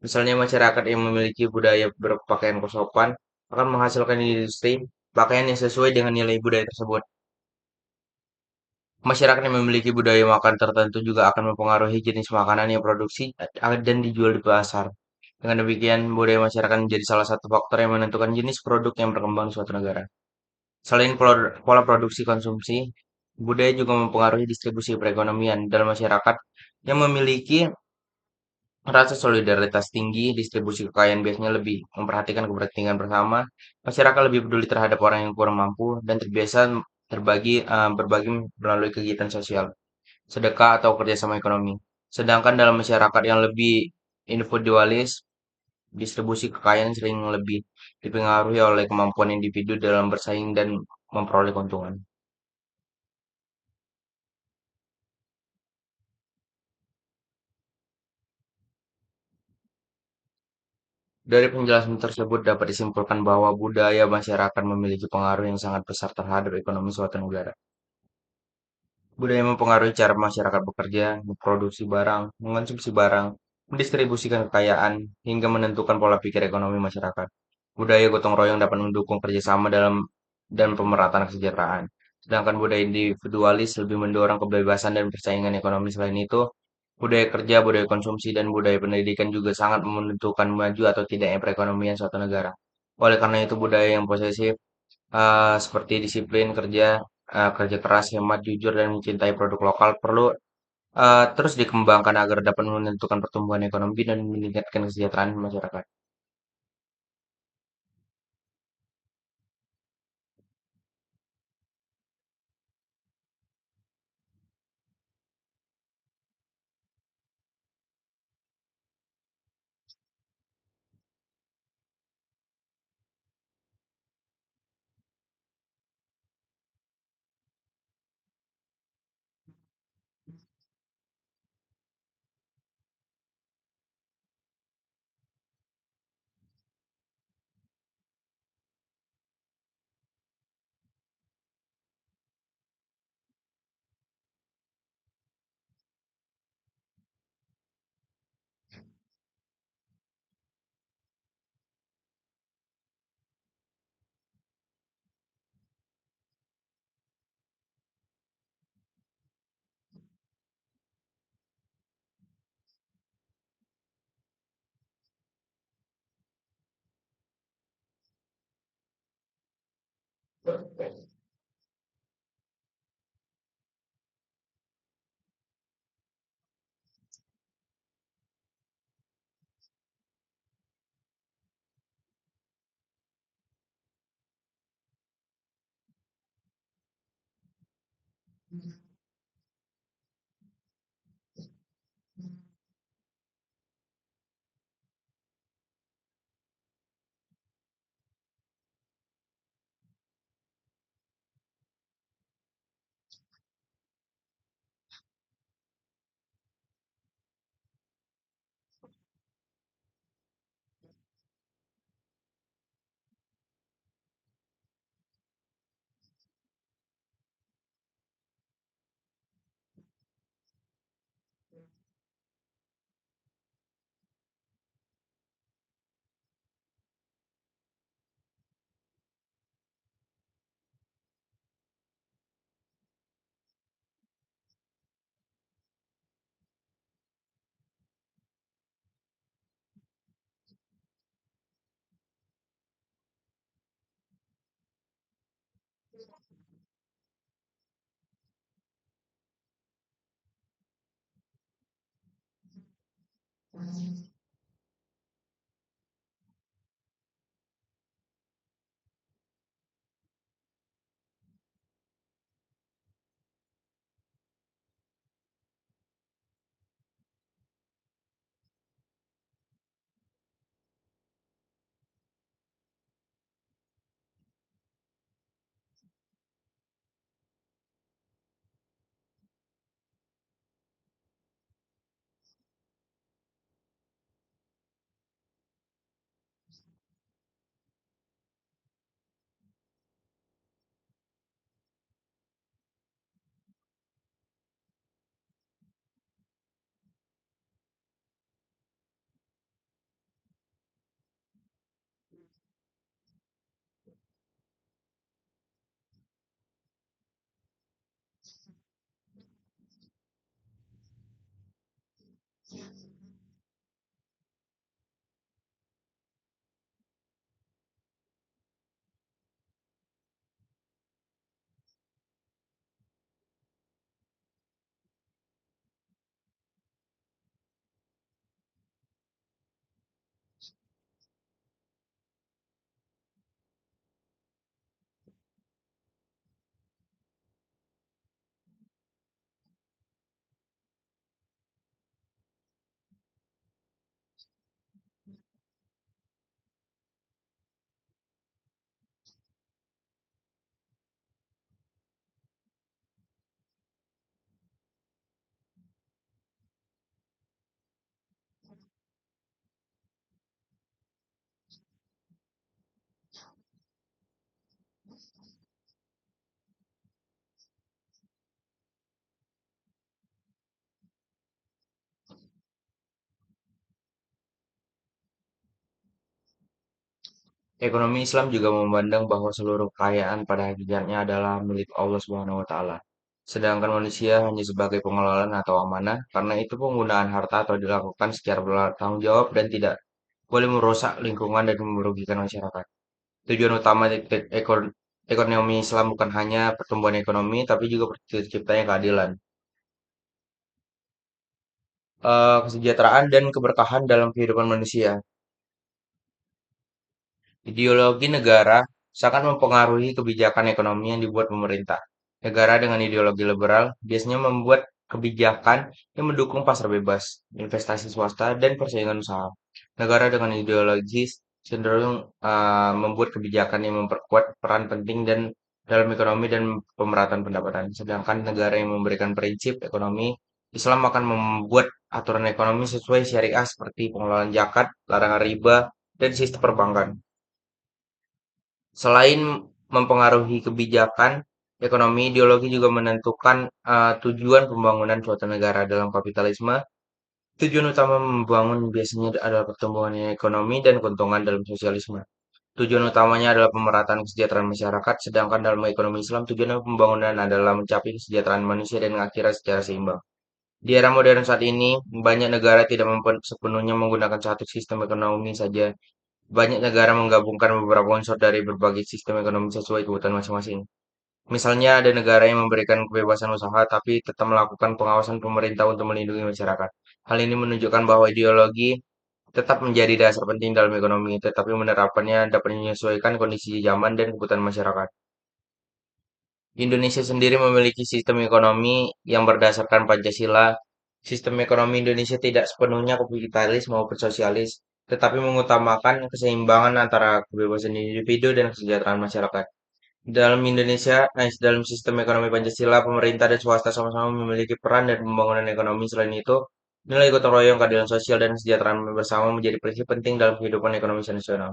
Misalnya masyarakat yang memiliki budaya berpakaian bersopan akan menghasilkan industri pakaian yang sesuai dengan nilai budaya tersebut. Masyarakat yang memiliki budaya makan tertentu juga akan mempengaruhi jenis makanan yang produksi dan dijual di pasar. Dengan demikian, budaya masyarakat menjadi salah satu faktor yang menentukan jenis produk yang berkembang di suatu negara. Selain pola produksi konsumsi, budaya juga mempengaruhi distribusi perekonomian dalam masyarakat yang memiliki rasa solidaritas tinggi. Distribusi kekayaan biasanya lebih memperhatikan kepentingan bersama. Masyarakat lebih peduli terhadap orang yang kurang mampu dan terbiasa berbagi melalui kegiatan sosial, sedekah atau kerjasama ekonomi. Sedangkan dalam masyarakat yang lebih individualis, distribusi kekayaan sering lebih dipengaruhi oleh kemampuan individu dalam bersaing dan memperoleh keuntungan. Dari penjelasan tersebut dapat disimpulkan bahwa budaya masyarakat memiliki pengaruh yang sangat besar terhadap ekonomi suatu negara. Budaya mempengaruhi cara masyarakat bekerja, memproduksi barang, mengonsumsi barang, mendistribusikan kekayaan, hingga menentukan pola pikir ekonomi masyarakat. Budaya gotong royong dapat mendukung kerjasama dan pemerataan kesejahteraan. Sedangkan budaya individualis lebih mendorong kebebasan dan persaingan ekonomi. Selain itu, budaya kerja, budaya konsumsi, dan budaya pendidikan juga sangat menentukan maju atau tidaknya perekonomian suatu negara. Oleh karena itu, budaya yang posesif seperti disiplin kerja, kerja keras, hemat, jujur, dan mencintai produk lokal perlu terus dikembangkan agar dapat menentukan pertumbuhan ekonomi dan meningkatkan kesejahteraan masyarakat. Ekonomi Islam juga memandang bahwa seluruh kekayaan pada hakikatnya adalah milik Allah Subhanahu wa taala. Sedangkan manusia hanya sebagai pengelola atau amanah, karena itu penggunaan harta atau dilakukan secara bertanggung jawab dan tidak boleh merusak lingkungan dan merugikan masyarakat. Tujuan utama ekonomi Islam bukan hanya pertumbuhan ekonomi, tapi juga terciptanya keadilan, kesejahteraan dan keberkahan dalam kehidupan manusia. Ideologi negara sangat mempengaruhi kebijakan ekonomi yang dibuat pemerintah. Negara dengan ideologi liberal biasanya membuat kebijakan yang mendukung pasar bebas, investasi swasta, dan persaingan usaha. Negara dengan ideologis cenderung membuat kebijakan yang memperkuat peran penting dan dalam ekonomi dan pemerataan pendapatan. Sedangkan negara yang memberikan prinsip ekonomi Islam akan membuat aturan ekonomi sesuai syariah seperti pengelolaan zakat, larangan riba, dan sistem perbankan. Selain mempengaruhi kebijakan ekonomi, ideologi juga menentukan tujuan pembangunan suatu negara. Dalam kapitalisme. Tujuan utama membangun biasanya adalah pertumbuhan ekonomi dan keuntungan. Dalam sosialisme. Tujuan utamanya adalah pemerataan kesejahteraan masyarakat, sedangkan dalam ekonomi Islam tujuan pembangunan adalah mencapai kesejahteraan manusia dan akhirat secara seimbang. Di era modern saat ini, banyak negara tidak sepenuhnya menggunakan satu sistem ekonomi saja. Banyak negara menggabungkan beberapa unsur dari berbagai sistem ekonomi sesuai kebutuhan masing-masing. Misalnya ada negara yang memberikan kebebasan usaha tapi tetap melakukan pengawasan pemerintah untuk melindungi masyarakat. Hal ini menunjukkan bahwa ideologi tetap menjadi dasar penting dalam ekonomi, tetapi penerapannya dapat menyesuaikan kondisi zaman dan kebutuhan masyarakat. Indonesia sendiri memiliki sistem ekonomi yang berdasarkan Pancasila. Sistem ekonomi Indonesia tidak sepenuhnya kapitalis maupun sosialis, tetapi mengutamakan keseimbangan antara kebebasan individu dan kesejahteraan masyarakat. Dalam sistem ekonomi Pancasila, pemerintah dan swasta sama-sama memiliki peran dan pembangunan ekonomi. Selain itu, nilai gotong royong, keadilan sosial, dan kesejahteraan bersama menjadi prinsip penting dalam kehidupan ekonomi nasional.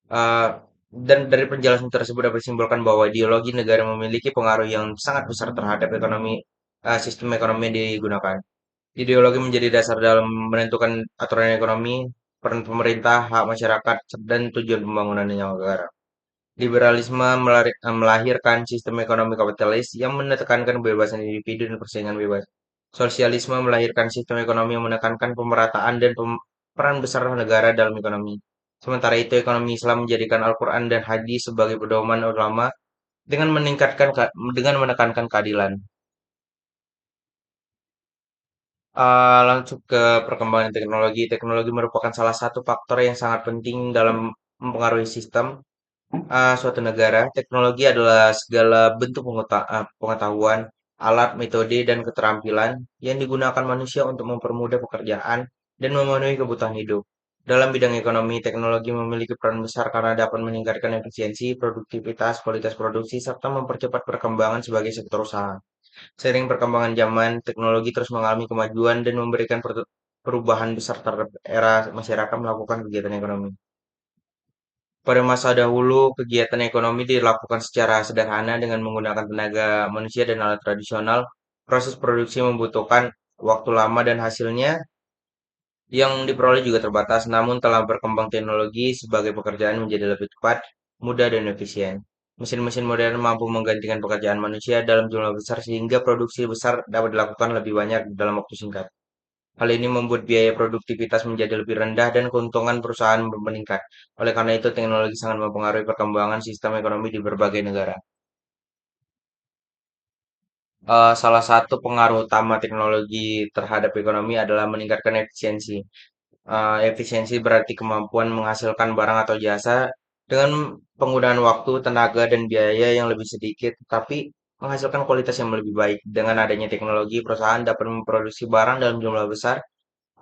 Eh, dan dari penjelasan tersebut dapat disimpulkan bahwa ideologi negara memiliki pengaruh yang sangat besar terhadap sistem ekonomi yang digunakan. Ideologi menjadi dasar dalam menentukan aturan ekonomi, peran pemerintah, hak masyarakat, dan tujuan pembangunan negara. Liberalisme melahirkan sistem ekonomi kapitalis yang menekankan kebebasan individu dan persaingan bebas. Sosialisme melahirkan sistem ekonomi yang menekankan pemerataan dan peran besar negara dalam ekonomi. Sementara itu, ekonomi Islam menjadikan Al-Quran dan Hadis sebagai pedoman ulama dengan menekankan keadilan. Langsung ke perkembangan teknologi. Teknologi merupakan salah satu faktor yang sangat penting dalam mempengaruhi sistem suatu negara. Teknologi adalah segala bentuk pengetahuan, alat, metode, dan keterampilan yang digunakan manusia untuk mempermudah pekerjaan dan memenuhi kebutuhan hidup. Dalam bidang ekonomi, teknologi memiliki peran besar karena dapat meningkatkan efisiensi, produktivitas, kualitas produksi, serta mempercepat perkembangan sebagai sektor usaha. Seiring perkembangan zaman, teknologi terus mengalami kemajuan dan memberikan perubahan besar terhadap era masyarakat melakukan kegiatan ekonomi. Pada masa dahulu, kegiatan ekonomi dilakukan secara sederhana dengan menggunakan tenaga manusia dan alat tradisional. Proses produksi membutuhkan waktu lama dan hasilnya yang diperoleh juga terbatas. Namun telah berkembang teknologi sebagai pekerjaan menjadi lebih cepat, mudah, dan efisien. Mesin-mesin modern mampu menggantikan pekerjaan manusia dalam jumlah besar sehingga produksi besar dapat dilakukan lebih banyak dalam waktu singkat. Hal ini membuat biaya produktivitas menjadi lebih rendah dan keuntungan perusahaan meningkat. Oleh karena itu, teknologi sangat mempengaruhi perkembangan sistem ekonomi di berbagai negara. Salah satu pengaruh utama teknologi terhadap ekonomi adalah meningkatkan efisiensi. Efisiensi berarti kemampuan menghasilkan barang atau jasa dengan penggunaan waktu, tenaga, dan biaya yang lebih sedikit, tapi menghasilkan kualitas yang lebih baik. Dengan adanya teknologi, perusahaan dapat memproduksi barang dalam jumlah besar.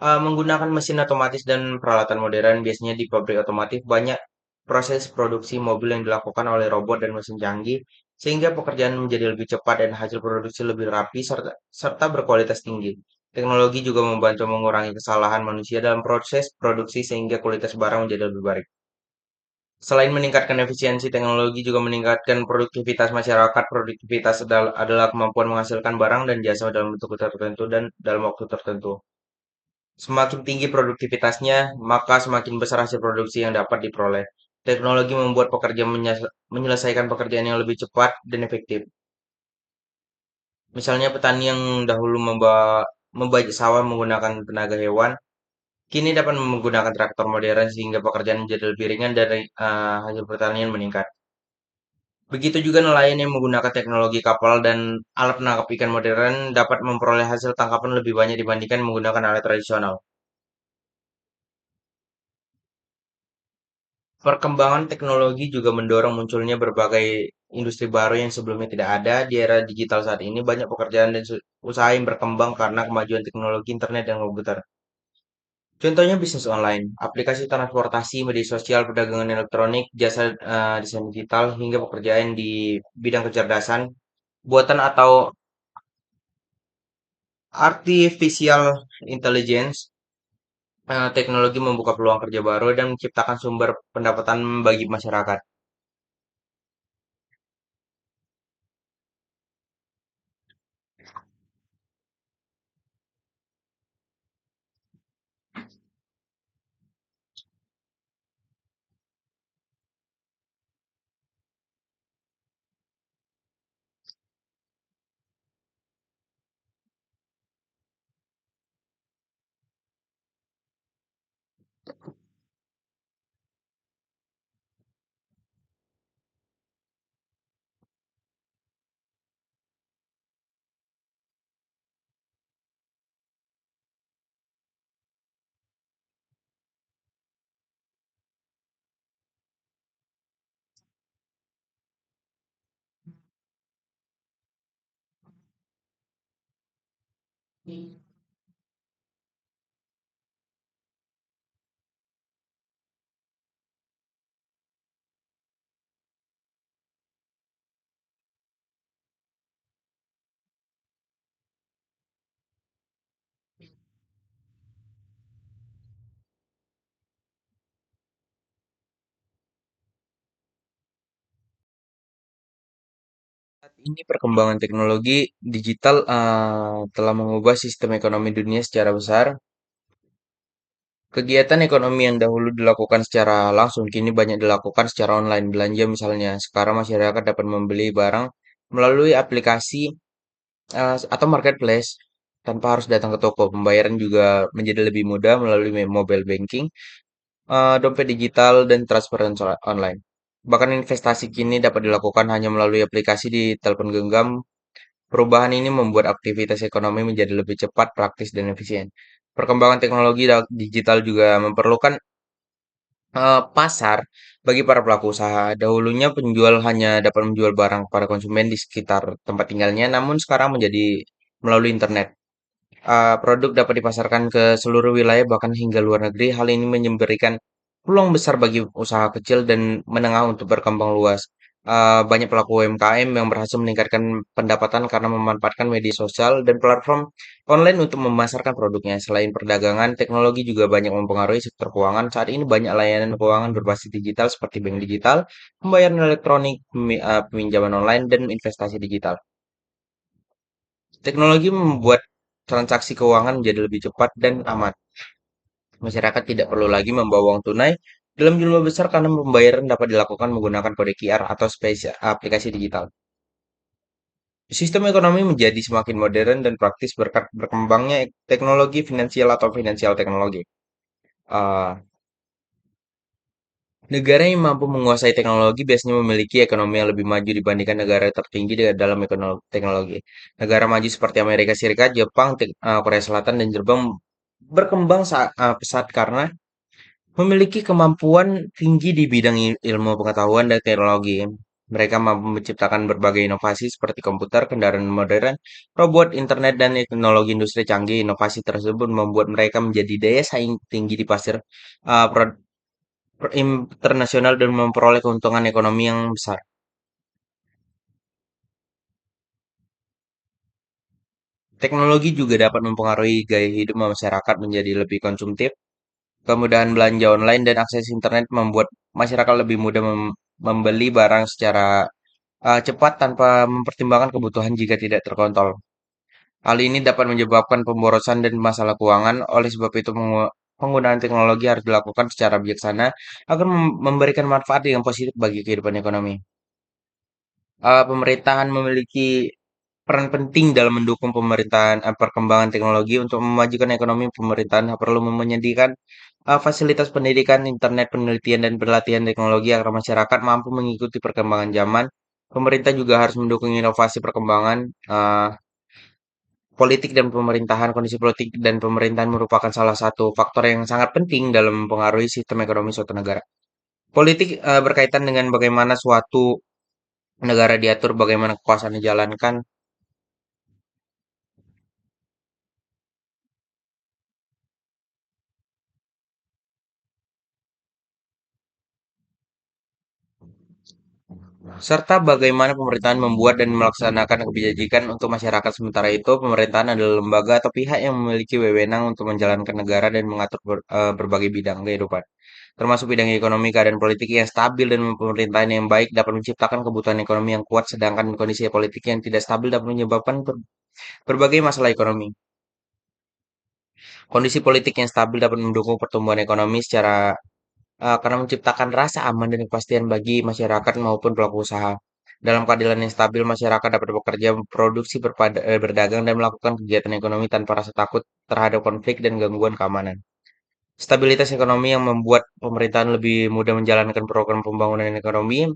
Menggunakan mesin otomatis dan peralatan modern, biasanya di pabrik otomotif banyak proses produksi mobil yang dilakukan oleh robot dan mesin canggih, sehingga pekerjaan menjadi lebih cepat dan hasil produksi lebih rapi serta berkualitas tinggi. Teknologi juga membantu mengurangi kesalahan manusia dalam proses produksi sehingga kualitas barang menjadi lebih baik. Selain meningkatkan efisiensi, teknologi juga meningkatkan produktivitas masyarakat. Produktivitas adalah kemampuan menghasilkan barang dan jasa dalam bentuk tertentu dan dalam waktu tertentu. Semakin tinggi produktivitasnya, maka semakin besar hasil produksi yang dapat diperoleh. Teknologi membuat pekerja menyelesaikan pekerjaan yang lebih cepat dan efektif. Misalnya petani yang dahulu membajak sawah menggunakan tenaga hewan, kini dapat menggunakan traktor modern sehingga pekerjaan menjadi lebih ringan dan hasil pertanian meningkat. Begitu juga nelayan yang menggunakan teknologi kapal dan alat penangkap ikan modern dapat memperoleh hasil tangkapan lebih banyak dibandingkan menggunakan alat tradisional. Perkembangan teknologi juga mendorong munculnya berbagai industri baru yang sebelumnya tidak ada. Di era digital saat ini, banyak pekerjaan dan usaha yang berkembang karena kemajuan teknologi internet dan komputer. Contohnya bisnis online, aplikasi transportasi, media sosial, perdagangan elektronik, jasa desain digital, hingga pekerjaan di bidang kecerdasan, buatan atau artificial intelligence. Teknologi membuka peluang kerja baru dan menciptakan sumber pendapatan bagi masyarakat. Saat ini perkembangan teknologi digital telah mengubah sistem ekonomi dunia secara besar. Kegiatan ekonomi yang dahulu dilakukan secara langsung kini banyak dilakukan secara online. Belanja misalnya, sekarang masyarakat dapat membeli barang melalui aplikasi atau marketplace tanpa harus datang ke toko. Pembayaran juga menjadi lebih mudah melalui mobile banking, dompet digital, dan transfer online. Bahkan investasi kini dapat dilakukan hanya melalui aplikasi di telepon genggam. Perubahan ini membuat aktivitas ekonomi menjadi lebih cepat, praktis, dan efisien. Perkembangan teknologi digital juga memerlukan pasar bagi para pelaku usaha. Dahulunya penjual hanya dapat menjual barang kepada konsumen di sekitar tempat tinggalnya, namun sekarang menjadi melalui internet. Produk dapat dipasarkan ke seluruh wilayah bahkan hingga luar negeri. Hal ini memberikan peluang besar bagi usaha kecil dan menengah untuk berkembang luas. Banyak pelaku UMKM yang berhasil meningkatkan pendapatan karena memanfaatkan media sosial dan platform online untuk memasarkan produknya. Selain perdagangan, teknologi juga banyak mempengaruhi sektor keuangan. Saat ini banyak layanan keuangan berbasis digital seperti bank digital, pembayaran elektronik, peminjaman online, dan investasi digital. Teknologi membuat transaksi keuangan menjadi lebih cepat dan aman. Masyarakat tidak perlu lagi membawa uang tunai dalam jumlah besar karena pembayaran dapat dilakukan menggunakan kode QR atau aplikasi digital. Sistem ekonomi menjadi semakin modern dan praktis berkat berkembangnya teknologi finansial atau finansial teknologi. Uh, Negara yang mampu menguasai teknologi biasanya memiliki ekonomi yang lebih maju dibandingkan negara tertinggi dalam teknologi. Negara maju seperti Amerika Serikat, Jepang, Korea Selatan, dan Jepang berkembang pesat karena memiliki kemampuan tinggi di bidang ilmu pengetahuan dan teknologi. Mereka mampu menciptakan berbagai inovasi seperti komputer, kendaraan modern, robot, internet, dan teknologi industri canggih. Inovasi tersebut membuat mereka menjadi daya saing tinggi di pasar internasional dan memperoleh keuntungan ekonomi yang besar. Teknologi juga dapat mempengaruhi gaya hidup masyarakat menjadi lebih konsumtif. Kemudahan belanja online dan akses internet membuat masyarakat lebih mudah membeli barang secara cepat tanpa mempertimbangkan kebutuhan jika tidak terkontrol. Hal ini dapat menyebabkan pemborosan dan masalah keuangan. Oleh sebab itu, penggunaan teknologi harus dilakukan secara bijaksana agar memberikan manfaat yang positif bagi kehidupan ekonomi. Pemerintahan memiliki peran penting dalam mendukung perkembangan teknologi untuk memajukan ekonomi. Pemerintahan perlu menyediakan fasilitas pendidikan, internet, penelitian, dan pelatihan teknologi agar masyarakat mampu mengikuti perkembangan zaman. Pemerintah juga harus mendukung inovasi perkembangan politik dan pemerintahan. Kondisi politik dan pemerintahan merupakan salah satu faktor yang sangat penting dalam mempengaruhi sistem ekonomi suatu negara. Politik berkaitan dengan bagaimana suatu negara diatur, bagaimana kekuasaan dijalankan. Serta bagaimana pemerintahan membuat dan melaksanakan kebijakan untuk masyarakat. Sementara itu, pemerintahan adalah lembaga atau pihak yang memiliki wewenang untuk menjalankan negara dan mengatur berbagai bidang kehidupan, termasuk bidang ekonomi. Keadaan politik yang stabil dan pemerintahan yang baik dapat menciptakan kebutuhan ekonomi yang kuat, sedangkan kondisi politik yang tidak stabil dapat menyebabkan berbagai masalah ekonomi. Kondisi politik yang stabil dapat mendukung pertumbuhan ekonomi karena menciptakan rasa aman dan kepastian bagi masyarakat maupun pelaku usaha. Dalam keadilan yang stabil, masyarakat dapat bekerja, produksi, berdagang, dan melakukan kegiatan ekonomi tanpa rasa takut terhadap konflik dan gangguan keamanan. Stabilitas ekonomi yang membuat pemerintahan lebih mudah menjalankan program pembangunan ekonomi,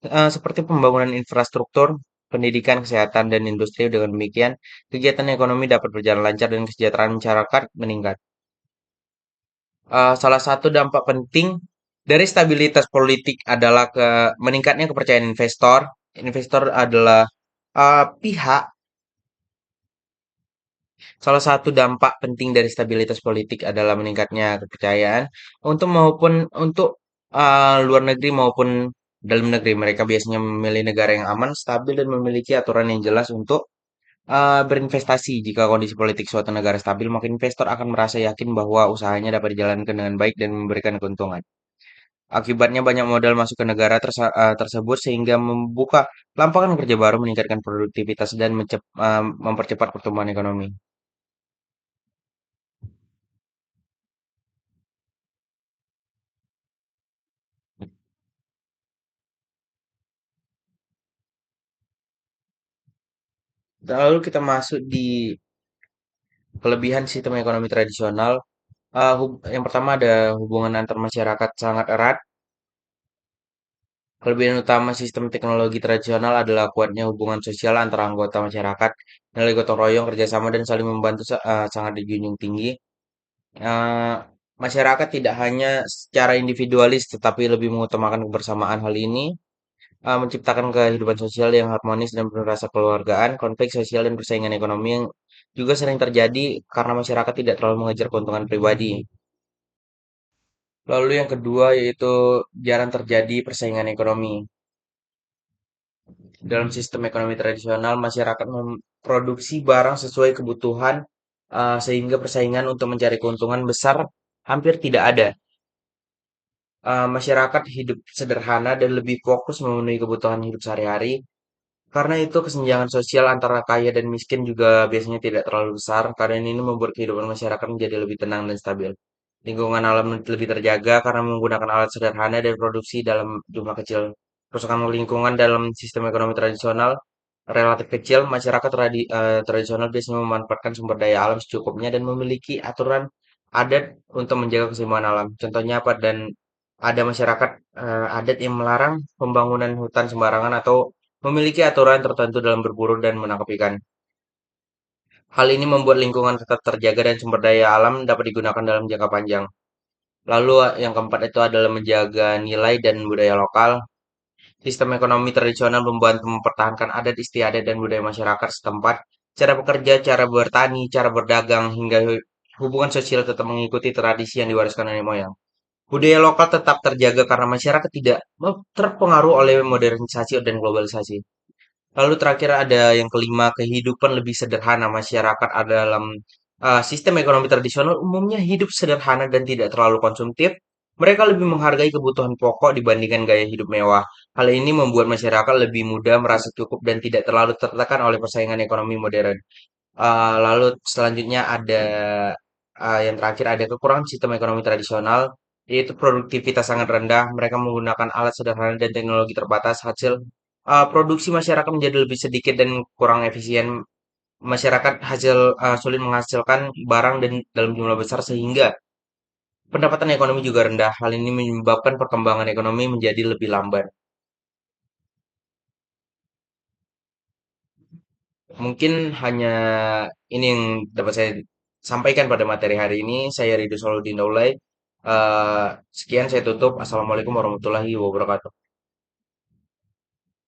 seperti pembangunan infrastruktur, pendidikan, kesehatan, dan industri. Dengan demikian, kegiatan ekonomi dapat berjalan lancar dan kesejahteraan masyarakat meningkat. Salah satu dampak penting dari stabilitas politik adalah meningkatnya kepercayaan investor. Investor adalah pihak. Salah satu dampak penting dari stabilitas politik adalah meningkatnya kepercayaan untuk luar negeri maupun dalam negeri. Mereka biasanya memilih negara yang aman, stabil, dan memiliki aturan yang jelas untuk berinvestasi. Jika kondisi politik suatu negara stabil, maka investor akan merasa yakin bahwa usahanya dapat dijalankan dengan baik dan memberikan keuntungan. Akibatnya banyak modal masuk ke negara tersebut sehingga membuka lapangan kerja baru, meningkatkan produktivitas, dan mempercepat pertumbuhan ekonomi. Dan lalu kita masuk di kelebihan sistem ekonomi tradisional. Yang pertama ada hubungan antar masyarakat sangat erat. Kelebihan utama sistem teknologi tradisional adalah kuatnya hubungan sosial antara anggota masyarakat, nilai gotong royong, kerjasama, dan saling membantu sangat dijunjung tinggi. Eh, Masyarakat tidak hanya secara individualis tetapi lebih mengutamakan kebersamaan. Hal ini menciptakan kehidupan sosial yang harmonis dan penuh rasa kekeluargaan. Konflik sosial dan persaingan ekonomi yang juga sering terjadi karena masyarakat tidak terlalu mengejar keuntungan pribadi. Lalu yang kedua yaitu jarang terjadi persaingan ekonomi. Dalam sistem ekonomi tradisional, masyarakat memproduksi barang sesuai kebutuhan, sehingga persaingan untuk mencari keuntungan besar hampir tidak ada. Masyarakat hidup sederhana dan lebih fokus memenuhi kebutuhan hidup sehari-hari. Karena itu kesenjangan sosial antara kaya dan miskin juga biasanya tidak terlalu besar. Karena ini membuat kehidupan masyarakat menjadi lebih tenang dan stabil. Lingkungan alam lebih terjaga karena menggunakan alat sederhana dan produksi dalam jumlah kecil. Kerusakan lingkungan dalam sistem ekonomi tradisional relatif kecil. Masyarakat tradisional biasanya memanfaatkan sumber daya alam secukupnya dan memiliki aturan adat untuk menjaga keseimbangan alam. Contohnya apa? Dan ada masyarakat adat yang melarang pembangunan hutan sembarangan atau memiliki aturan tertentu dalam berburu dan menangkap ikan. Hal ini membuat lingkungan tetap terjaga dan sumber daya alam dapat digunakan dalam jangka panjang. Lalu yang keempat itu adalah menjaga nilai dan budaya lokal. Sistem ekonomi tradisional membantu mempertahankan adat istiadat dan budaya masyarakat setempat. Cara bekerja, cara bertani, cara berdagang, hingga hubungan sosial tetap mengikuti tradisi yang diwariskan nenek moyang. Budaya lokal tetap terjaga karena masyarakat tidak terpengaruh oleh modernisasi dan globalisasi. Lalu terakhir ada yang kelima, kehidupan lebih sederhana. Masyarakat dalam sistem ekonomi tradisional umumnya hidup sederhana dan tidak terlalu konsumtif. Mereka lebih menghargai kebutuhan pokok dibandingkan gaya hidup mewah. Hal ini membuat masyarakat lebih mudah merasa cukup dan tidak terlalu tertekan oleh persaingan ekonomi modern. Lalu selanjutnya ada Yang terakhir ada kekurangan sistem ekonomi tradisional, yaitu produktivitas sangat rendah. Mereka menggunakan alat sederhana dan teknologi terbatas. Hasil produksi masyarakat menjadi lebih sedikit dan kurang efisien. Masyarakat sulit menghasilkan barang dan dalam jumlah besar sehingga pendapatan ekonomi juga rendah. Hal ini menyebabkan perkembangan ekonomi menjadi lebih lambat. Mungkin hanya ini yang dapat saya sampaikan pada materi hari ini. Saya Ridho Solahuddin Daulay. Eh, Sekian saya tutup. Assalamualaikum warahmatullahi wabarakatuh.